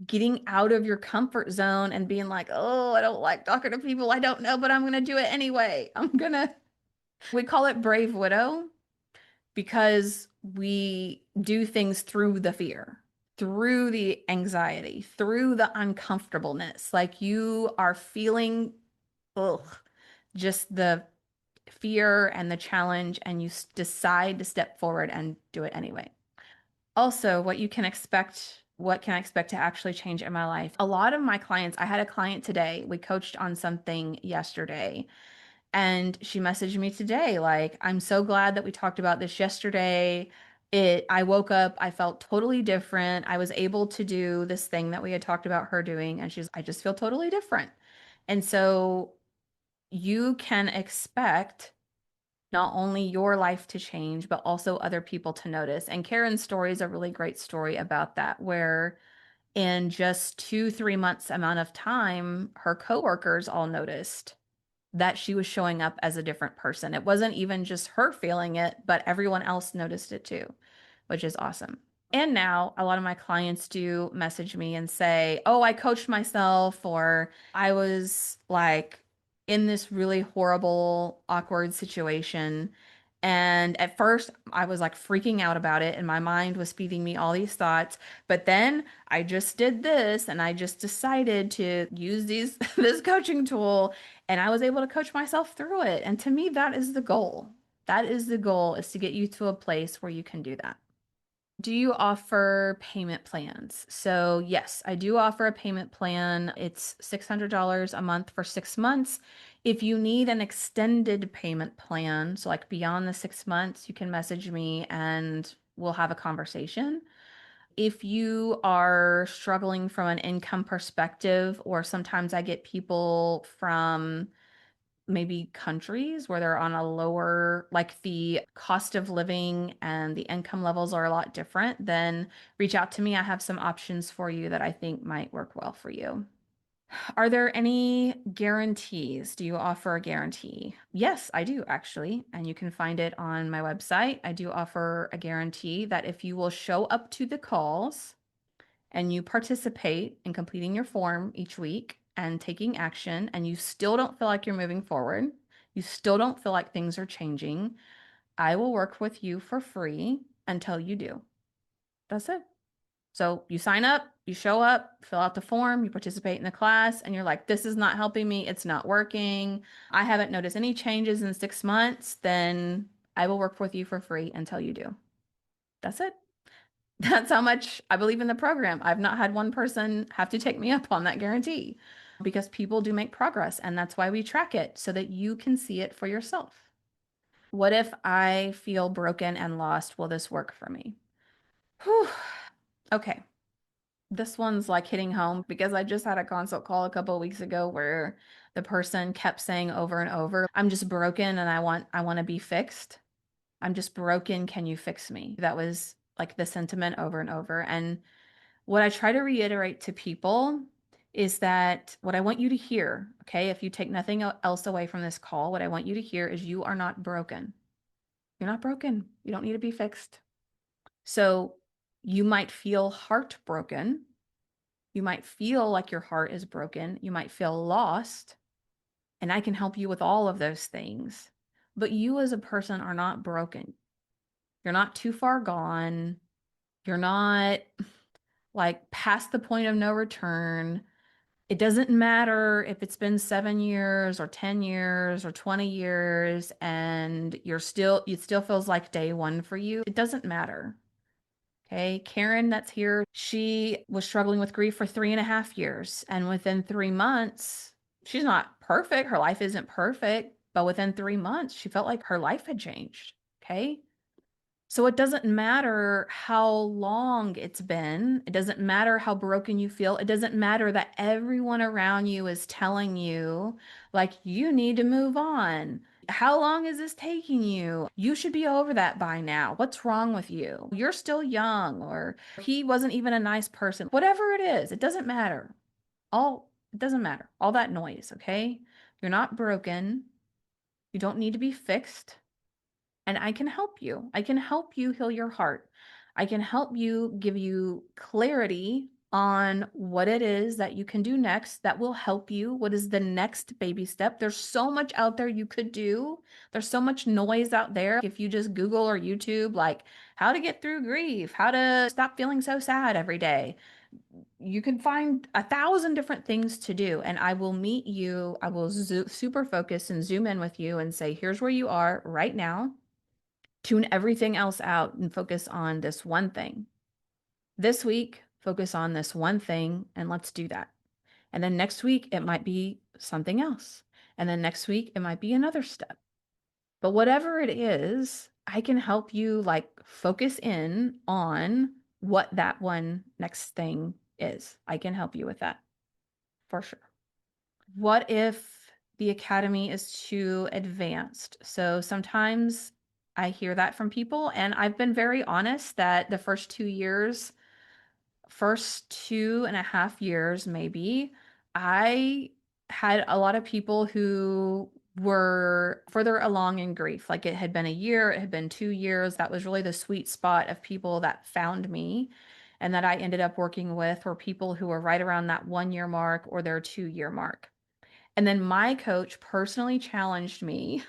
getting out of your comfort zone and being like, oh, I don't like talking to people I don't know, but I'm going to do it anyway. We call it Brave Widow because we do things through the fear, through the anxiety, through the uncomfortableness. Like you are feeling, ugh, just the fear and the challenge, and you decide to step forward and do it anyway. Also, what can I expect to actually change in my life? A lot of my clients, I had a client today, we coached on something yesterday. And she messaged me today, like, I'm so glad that we talked about this yesterday. I woke up, I felt totally different. I was able to do this thing that we had talked about her doing. And I just feel totally different. And so you can expect not only your life to change, but also other people to notice. And Karen's story is a really great story about that, where in just 2, 3 months amount of time, her coworkers all noticed that she was showing up as a different person. It wasn't even just her feeling it, but everyone else noticed it too, which is awesome. And now a lot of my clients do message me and say, oh, I coached myself, or I was like in this really horrible, awkward situation. And at first, I was like freaking out about it, and my mind was feeding me all these thoughts. But then I just did this, and I just decided to use this coaching tool, and I was able to coach myself through it. And to me, that is the goal. That is the goal, is to get you to a place where you can do that. Do you offer payment plans? So, yes, I do offer a payment plan. It's $600 a month for 6 months. If you need an extended payment plan, so like beyond the 6 months, you can message me and we'll have a conversation. If you are struggling from an income perspective, or sometimes I get people from maybe countries where they're on a lower, like the cost of living and the income levels are a lot different, then reach out to me. I have some options for you that I think might work well for you. Are there any guarantees? Do you offer a guarantee? Yes, I do actually. And you can find it on my website. I do offer a guarantee that if you will show up to the calls and you participate in completing your form each week and taking action, and you still don't feel like you're moving forward, you still don't feel like things are changing, I will work with you for free until you do. That's it. So you sign up, you show up, fill out the form, you participate in the class, and you're like, this is not helping me. It's not working. I haven't noticed any changes in 6 months. Then I will work with you for free until you do. That's it. That's how much I believe in the program. I've not had one person have to take me up on that guarantee because people do make progress. And that's why we track it so that you can see it for yourself. What if I feel broken and lost? Will this work for me? Whew. Okay. This one's like hitting home because I just had a consult call a couple of weeks ago where the person kept saying over and over, I'm just broken and I want to be fixed. I'm just broken. Can you fix me? That was like the sentiment over and over. And what I try to reiterate to people is that what I want you to hear, okay, if you take nothing else away from this call, what I want you to hear is you are not broken. You're not broken. You don't need to be fixed. So you might feel heartbroken. You might feel like your heart is broken. You might feel lost. And I can help you with all of those things. But you as a person are not broken. You're not too far gone. You're not like past the point of no return. It doesn't matter if it's been 7 years or 10 years or 20 years and it still feels like day one for you. It doesn't matter. Okay. Karen, that's here, she was struggling with grief for 3.5 years. And within 3 months, she's not perfect. Her life isn't perfect. But within 3 months, she felt like her life had changed. Okay. So it doesn't matter how long it's been. It doesn't matter how broken you feel. It doesn't matter that everyone around you is telling you, like, you need to move on. How long is this taking you? You should be over that by now. What's wrong with you? You're still young, or he wasn't even a nice person. Whatever it is, it doesn't matter. It doesn't matter. All that noise, okay? You're not broken. You don't need to be fixed. And I can help you. I can help you heal your heart. I can help you give you clarity on what it is that you can do next that will help you. What is the next baby step? There's so much out there you could do. There's so much noise out there. If you just Google or YouTube, like how to get through grief, how to stop feeling so sad every day, you can find 1,000 different things to do. And I will meet you. I will super focus and zoom in with you and say, here's where you are right now. Tune everything else out and focus on this one thing. This week, focus on this one thing and let's do that. And then next week, it might be something else. And then next week, it might be another step. But whatever it is, I can help you like focus in on what that one next thing is. I can help you with that for sure. What if the academy is too advanced? So sometimes I hear that from people, and I've been very honest that the first 2.5 years, maybe, I had a lot of people who were further along in grief. Like it had been a year, it had been 2 years. That was really the sweet spot of people that found me and that I ended up working with were people who were right around that 1 year mark or their 2 year mark. And then my coach personally challenged me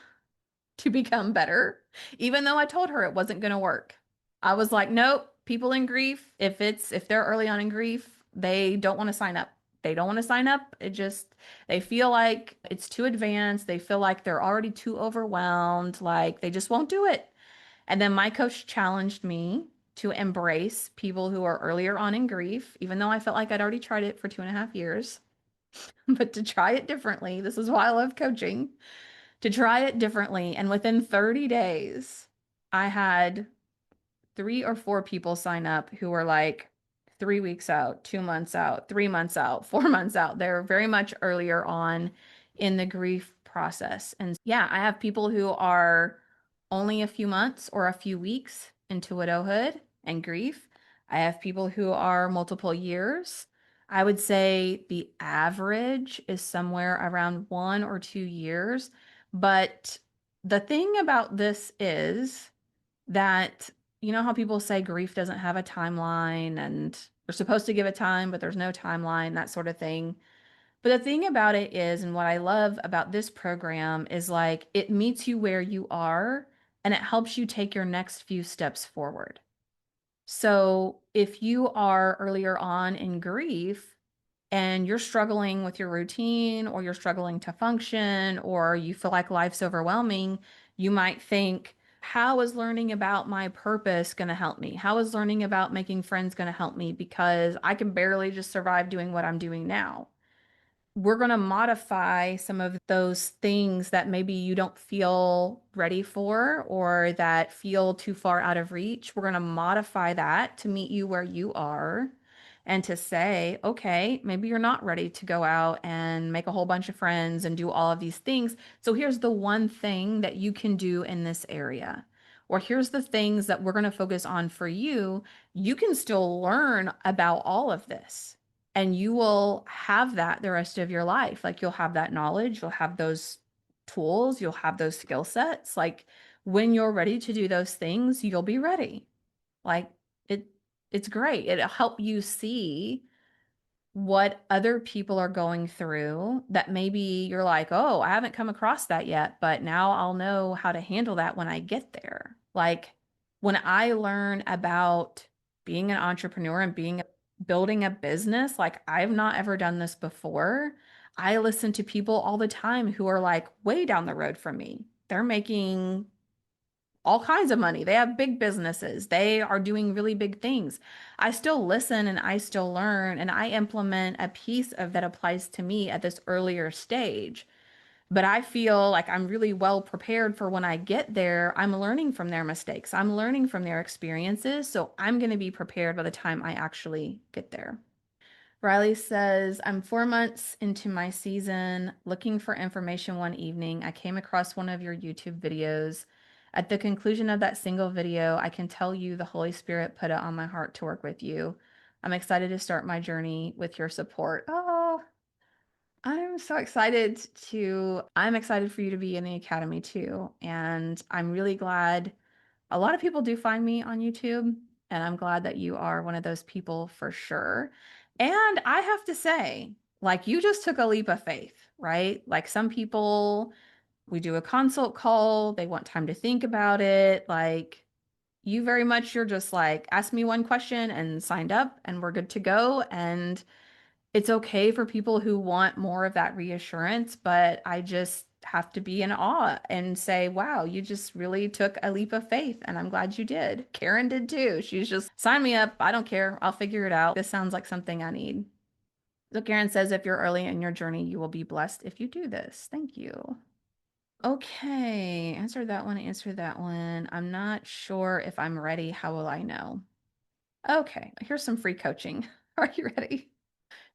to become better, even though I told her it wasn't going to work. I was like, nope, people in grief, if they're early on in grief, they don't want to sign up. they don't want to sign up. They feel like it's too advanced. They feel like they're already too overwhelmed. Like they just won't do it. And then my coach challenged me to embrace people who are earlier on in grief, even though I felt like I'd already tried it for 2.5 years, but to try it differently. This is why I love coaching, to try it differently. And within 30 days, I had 3 or 4 people sign up who were like 3 weeks out, 2 months out, 3 months out, 4 months out. They're very much earlier on in the grief process. And yeah, I have people who are only a few months or a few weeks into widowhood and grief. I have people who are multiple years. I would say the average is somewhere around 1 or 2 years. But the thing about this is that you know how people say grief doesn't have a timeline and they're supposed to give a time, but there's no timeline, that sort of thing. But the thing about it is, and what I love about this program is like it meets you where you are and it helps you take your next few steps forward. So if you are earlier on in grief, and you're struggling with your routine or you're struggling to function or you feel like life's overwhelming, you might think, how is learning about my purpose going to help me? How is learning about making friends going to help me? Because I can barely just survive doing what I'm doing now. We're going to modify some of those things that maybe you don't feel ready for or that feel too far out of reach. We're going to modify that to meet you where you are and to say, okay, maybe you're not ready to go out and make a whole bunch of friends and do all of these things. So here's the one thing that you can do in this area. Or here's the things that we're going to focus on for you. You can still learn about all of this and you will have that the rest of your life. Like you'll have that knowledge, you'll have those tools, you'll have those skill sets. Like when you're ready to do those things, you'll be ready. Like it it's great. It'll help you see what other people are going through that maybe you're like, oh, I haven't come across that yet, but now I'll know how to handle that when I get there. Like when I learn about being an entrepreneur and building a business, like I've not ever done this before. I listen to people all the time who are like way down the road from me. They're making all kinds of money. They have big businesses. They are doing really big things. I still listen and I still learn and I implement a piece of that applies to me at this earlier stage. But I feel like I'm really well prepared for when I get there. I'm learning from their mistakes. I'm learning from their experiences. So I'm going to be prepared by the time I actually get there. Riley says, I'm 4 months into my season looking for information one evening. I came across one of your YouTube videos. At the conclusion of that single video, I can tell you the Holy Spirit put it on my heart to work with you. I'm excited to start my journey with your support. Oh, I'm excited for you to be in the academy too. And I'm really glad a lot of people do find me on YouTube, and I'm glad that you are one of those people for sure. And I have to say, like, you just took a leap of faith, right? Like, some people, we do a consult call, they want time to think about it. Like, you very much, you're just like, ask me one question and signed up, and we're good to go. And it's okay for people who want more of that reassurance, but I just have to be in awe and say, wow, you just really took a leap of faith, and I'm glad you did. Karen did too. She's just, sign me up. I don't care. I'll figure it out. This sounds like something I need. So Karen says, if you're early in your journey, you will be blessed if you do this. Thank you. Okay, answer that one, answer that one. I'm not sure if I'm ready. How will I know? Okay, here's some free coaching. Are you ready?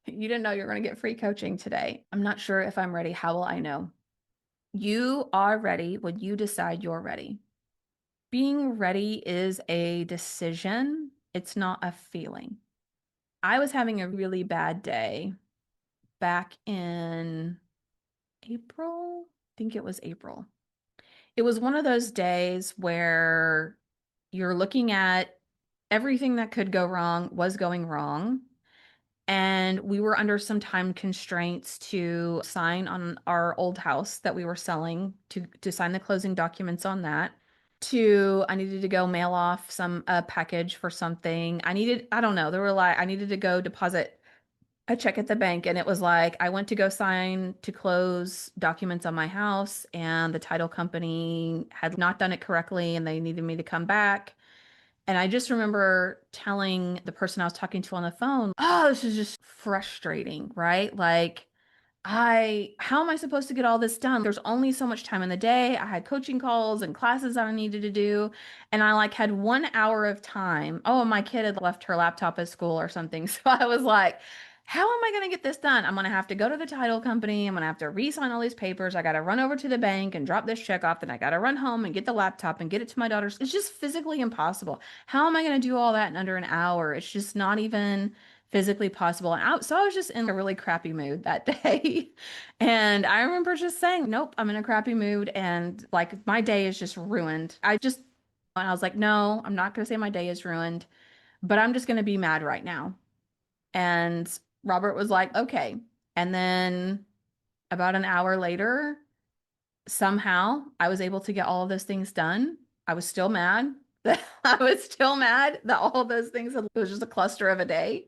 You didn't know you were going to get free coaching today. I'm not sure if I'm ready. How will I know? You are ready when you decide you're ready. Being ready is a decision, it's not a feeling. I was having a really bad day back in April. I think it was April. It was one of those days where you're looking at everything that could go wrong was going wrong. And we were under some time constraints to sign on our old house that we were selling to sign the closing documents on that. I needed to go mail off some package for something. I don't know. There were like I needed to go deposit a check at the bank, and it was like I went to go sign to close documents on my house, and the title company had not done it correctly and they needed me to come back. And I just remember telling the person I was talking to on the phone, oh, this is just frustrating, right? Like, how am I supposed to get all this done? There's only so much time in the day. I had coaching calls and classes that I needed to do. And I like had 1 hour of time. Oh, and my kid had left her laptop at school or something. So I was like, how am I going to get this done? I'm going to have to go to the title company. I'm going to have to re-sign all these papers. I got to run over to the bank and drop this check off. Then I got to run home and get the laptop and get it to my daughter's. It's just physically impossible. How am I going to do all that in under an hour? It's just not even physically possible. So I was just in a really crappy mood that day. And I remember just saying, nope, I'm in a crappy mood. And like my day is just ruined. And I was like, no, I'm not going to say my day is ruined, but I'm just going to be mad right now. And Robert was like, okay. And then about an hour later, somehow I was able to get all of those things done. I was still mad. I was still mad that all of those things, it was just a cluster of a day.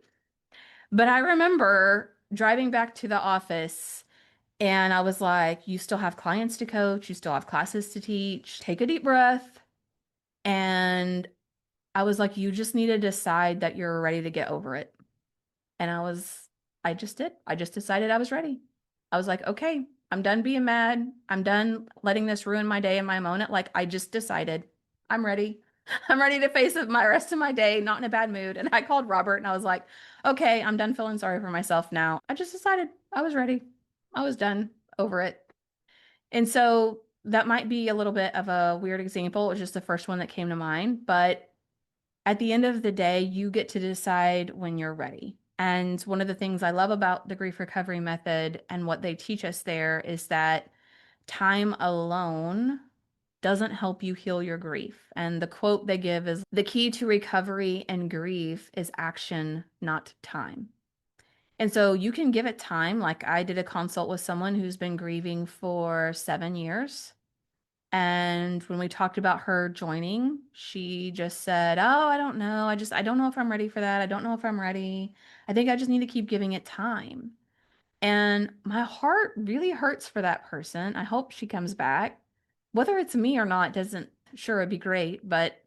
But I remember driving back to the office and I was like, you still have clients to coach, you still have classes to teach. Take a deep breath. And I was like, you just need to decide that you're ready to get over it. And I just did. I just decided I was ready. I was like, okay, I'm done being mad. I'm done letting this ruin my day and my moment. Like, I just decided I'm ready. I'm ready to face my rest of my day, not in a bad mood. And I called Robert and I was like, okay, I'm done feeling sorry for myself now. I just decided I was ready. I was done over it. And so that might be a little bit of a weird example. It was just the first one that came to mind. But at the end of the day, you get to decide when you're ready. And one of the things I love about the grief recovery method and what they teach us there is that time alone doesn't help you heal your grief. And the quote they give is the key to recovery and grief is action, not time. And so you can give it time. Like I did a consult with someone who's been grieving for 7 years. And when we talked about her joining, she just said, oh, I don't know. I don't know if I'm ready for that. I don't know if I'm ready. I think I just need to keep giving it time. And my heart really hurts for that person. I hope she comes back. Whether it's me or not doesn't, sure, it'd be great. But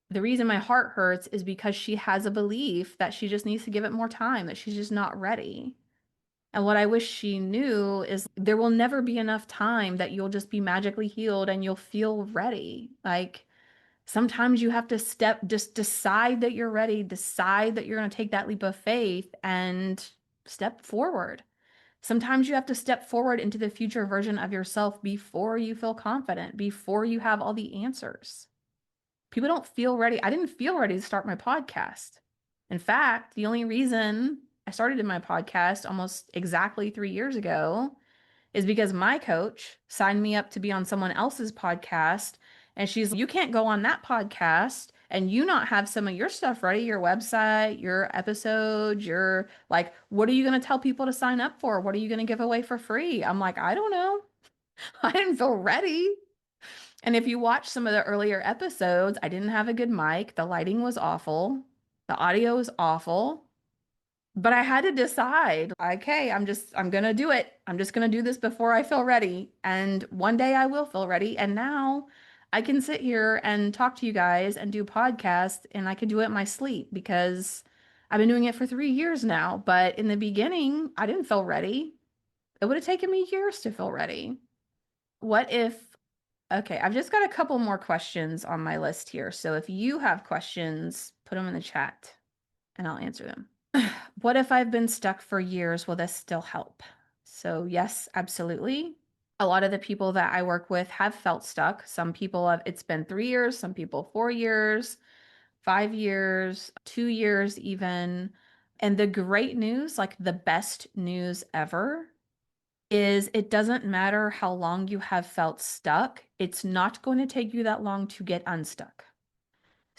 the reason my heart hurts is because she has a belief that she just needs to give it more time, that she's just not ready. And what I wish she knew is there will never be enough time that you'll just be magically healed and you'll feel ready. Like sometimes you have to just decide that you're ready, decide that you're going to take that leap of faith and step forward. Sometimes you have to step forward into the future version of yourself before you feel confident, before you have all the answers. People don't feel ready. I didn't feel ready to start my podcast. In fact, the only reason I started in my podcast almost exactly 3 years ago is because my coach signed me up to be on someone else's podcast. And she's, you can't go on that podcast and you not have some of your stuff ready, your website, your episodes, your like, what are you going to tell people to sign up for? What are you going to give away for free? I'm like, I don't know. I didn't feel ready. And if you watch some of the earlier episodes, I didn't have a good mic. The lighting was awful. The audio was awful. But I had to decide, okay, I'm gonna do it. I'm just gonna do this before I feel ready. And one day I will feel ready. And now I can sit here and talk to you guys and do podcasts and I can do it in my sleep because I've been doing it for 3 years now. But in the beginning, I didn't feel ready. It would have taken me years to feel ready. What if, okay, I've just got a couple more questions on my list here. So if you have questions, put them in the chat and I'll answer them. What if I've been stuck for years? Will this still help? So, yes, absolutely. A lot of the people that I work with have felt stuck. Some people have, it's been 3 years, some people 4 years, 5 years, 2 years, even. And the great news, like the best news ever, is it doesn't matter how long you have felt stuck, it's not going to take you that long to get unstuck.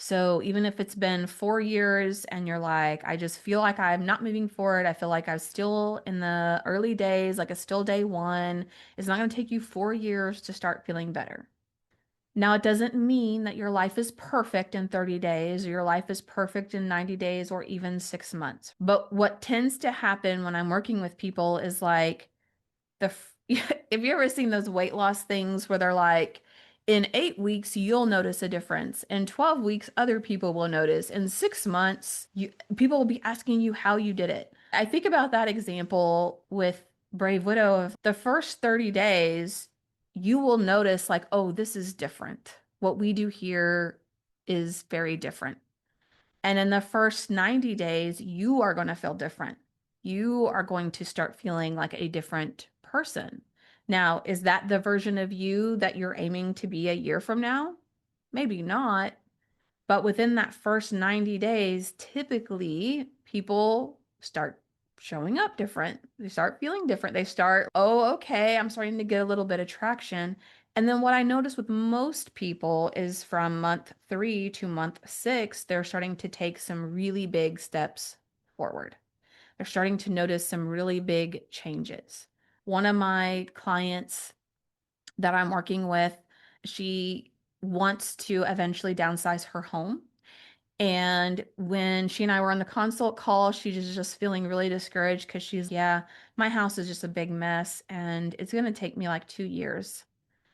So even if it's been 4 years and you're like, I just feel like I'm not moving forward, I feel like I'm still in the early days, like it's still day one, it's not going to take you 4 years to start feeling better. Now, it doesn't mean that your life is perfect in 30 days, or your life is perfect in 90 days, or even 6 months. But what tends to happen when I'm working with people is like, have you ever seen those weight loss things where they're like, in 8 weeks, you'll notice a difference. In 12 weeks, other people will notice. In 6 months, people will be asking you how you did it. I think about that example with Brave Widow of the first 30 days, you will notice like, oh, this is different. What we do here is very different. And in the first 90 days, you are going to feel different. You are going to start feeling like a different person. Now, is that the version of you that you're aiming to be a year from now? Maybe not. But within that first 90 days, typically people start showing up different. They start feeling different. They start, oh, okay, I'm starting to get a little bit of traction. And then what I notice with most people is from month 3 to month 6, they're starting to take some really big steps forward. They're starting to notice some really big changes. One of my clients that I'm working with, she wants to eventually downsize her home. And when she and I were on the consult call, she was just feeling really discouraged because yeah, my house is just a big mess and it's going to take me like 2 years.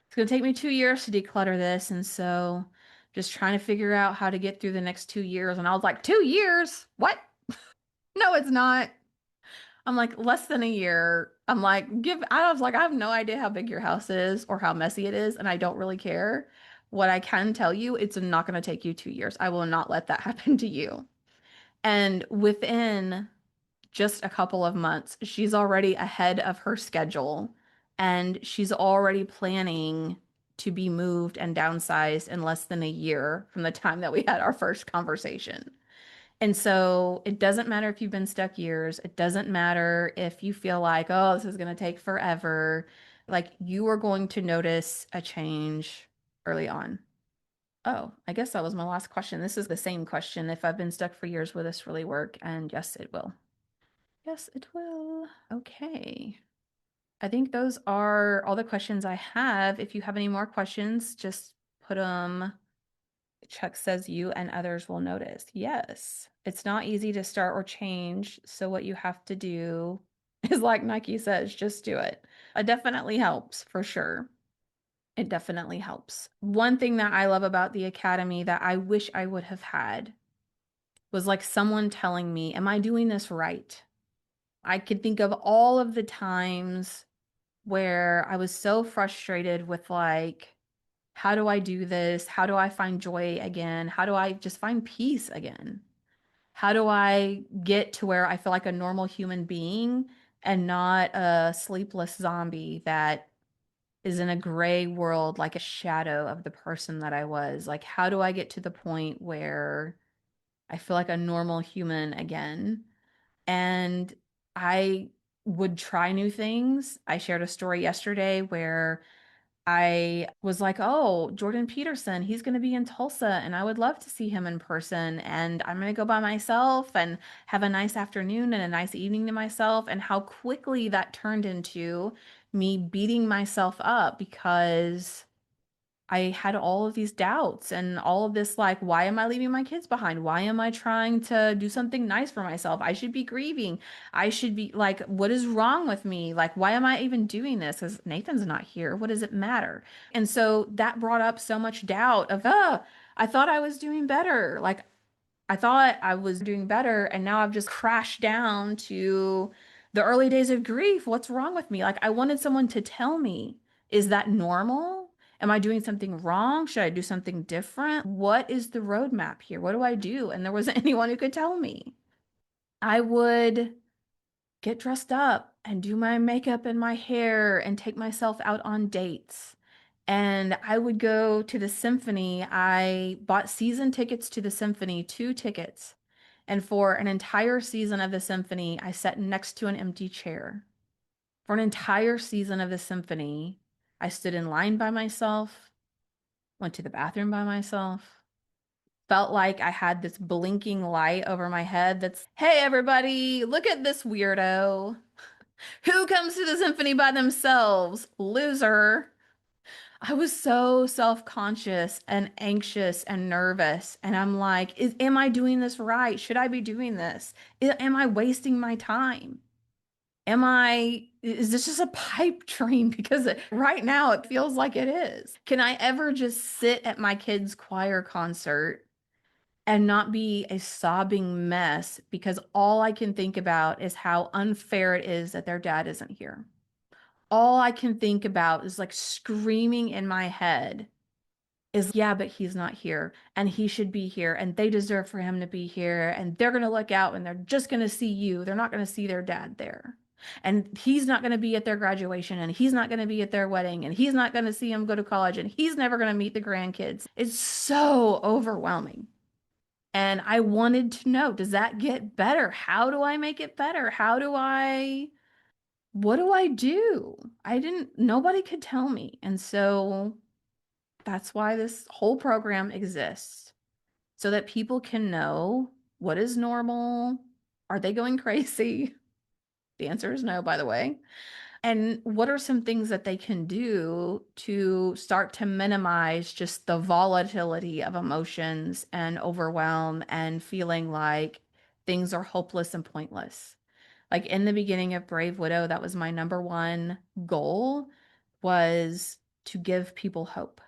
It's going to take me 2 years to declutter this. And so just trying to figure out how to get through the next 2 years. And I was like, 2 years? What? No, it's not. I'm like, less than a year. I was like, I have no idea how big your house is or how messy it is, and I don't really care. What I can tell you, it's not going to take you 2 years. I will not let that happen to you. And within just a couple of months, she's already ahead of her schedule and she's already planning to be moved and downsized in less than a year from the time that we had our first conversation. And so it doesn't matter if you've been stuck years. It doesn't matter if you feel like, oh, this is going to take forever. Like you are going to notice a change early on. Oh, I guess that was my last question. This is the same question. If I've been stuck for years, will this really work? And yes, it will. Yes, it will. Okay. I think those are all the questions I have. If you have any more questions, just put them. Chuck says you and others will notice. Yes, it's not easy to start or change. So what you have to do is like Nike says, just do it. It definitely helps for sure. It definitely helps. One thing that I love about the academy that I wish I would have had was like someone telling me, am I doing this right? I could think of all of the times where I was so frustrated with like, how do I do this? How do I find joy again? How do I just find peace again? How do I get to where I feel like a normal human being and not a sleepless zombie that is in a gray world, like a shadow of the person that I was? Like, how do I get to the point where I feel like a normal human again? And I would try new things. I shared a story yesterday where I was like, oh, Jordan Peterson, he's going to be in Tulsa and I would love to see him in person. And I'm going to go by myself and have a nice afternoon and a nice evening to myself. And how quickly that turned into me beating myself up because I had all of these doubts and all of this, like, why am I leaving my kids behind? Why am I trying to do something nice for myself? I should be grieving. I should be like, what is wrong with me? Like, why am I even doing this? Because Nathan's not here. What does it matter? And so that brought up so much doubt of, I thought I was doing better. Like, I thought I was doing better, and now I've just crashed down to the early days of grief. What's wrong with me? Like, I wanted someone to tell me, is that normal? Am I doing something wrong? Should I do something different? What is the roadmap here? What do I do? And there wasn't anyone who could tell me. I would get dressed up and do my makeup and my hair and take myself out on dates. And I would go to the symphony. I bought season tickets to the symphony, 2 tickets. And for an entire season of the symphony, I sat next to an empty chair. For an entire season of the symphony, I stood in line by myself, went to the bathroom by myself, felt like I had this blinking light over my head that's, hey, everybody, look at this weirdo. Who comes to the symphony by themselves? Loser. I was so self-conscious and anxious and nervous. And I'm like, am I doing this right? Should I be doing this? Am I wasting my time? Is this just a pipe dream? Because right now it feels like it is. Can I ever just sit at my kid's choir concert and not be a sobbing mess because all I can think about is how unfair it is that their dad isn't here? All I can think about is like screaming in my head is, yeah, but he's not here and he should be here and they deserve for him to be here and they're going to look out and they're just going to see you. They're not going to see their dad there. And he's not going to be at their graduation and he's not going to be at their wedding and he's not going to see him go to college and he's never going to meet the grandkids. It's so overwhelming. And I wanted to know, does that get better? How do I make it better? What do I do? Nobody could tell me. And so that's why this whole program exists, so that people can know what is normal. Are they going crazy? The answer is no, by the way. And what are some things that they can do to start to minimize just the volatility of emotions and overwhelm and feeling like things are hopeless and pointless? Like in the beginning of Brave Widow, that was my number one goal, was to give people hope.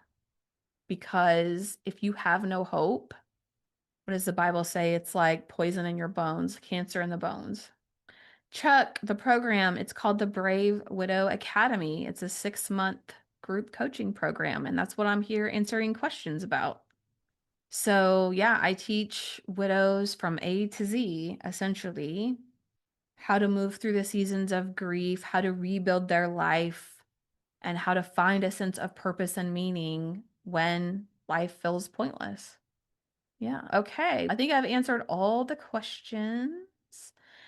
Because if you have no hope, what does the Bible say? It's like poison in your bones, cancer in the bones. Chuck, the program, it's called the Brave Widow Academy. It's a 6-month group coaching program, and that's what I'm here answering questions about. So, yeah, I teach widows from A to Z, essentially, how to move through the seasons of grief, how to rebuild their life, and how to find a sense of purpose and meaning when life feels pointless. Yeah, okay. I think I've answered all the questions.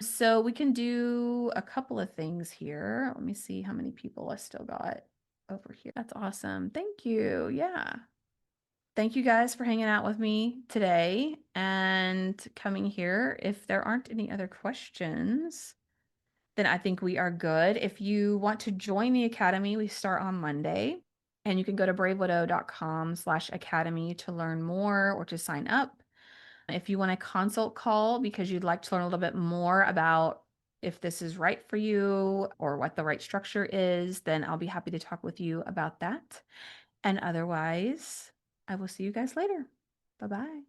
So we can do a couple of things here. Let me see how many people I still got over here. That's awesome. Thank you. Yeah. Thank you guys for hanging out with me today and coming here. If there aren't any other questions, then I think we are good. If you want to join the academy, we start on Monday, and you can go to bravewidow.com/academy to learn more or to sign up. If you want a consult call because you'd like to learn a little bit more about if this is right for you or what the right structure is, then I'll be happy to talk with you about that. And otherwise, I will see you guys later. Bye-bye.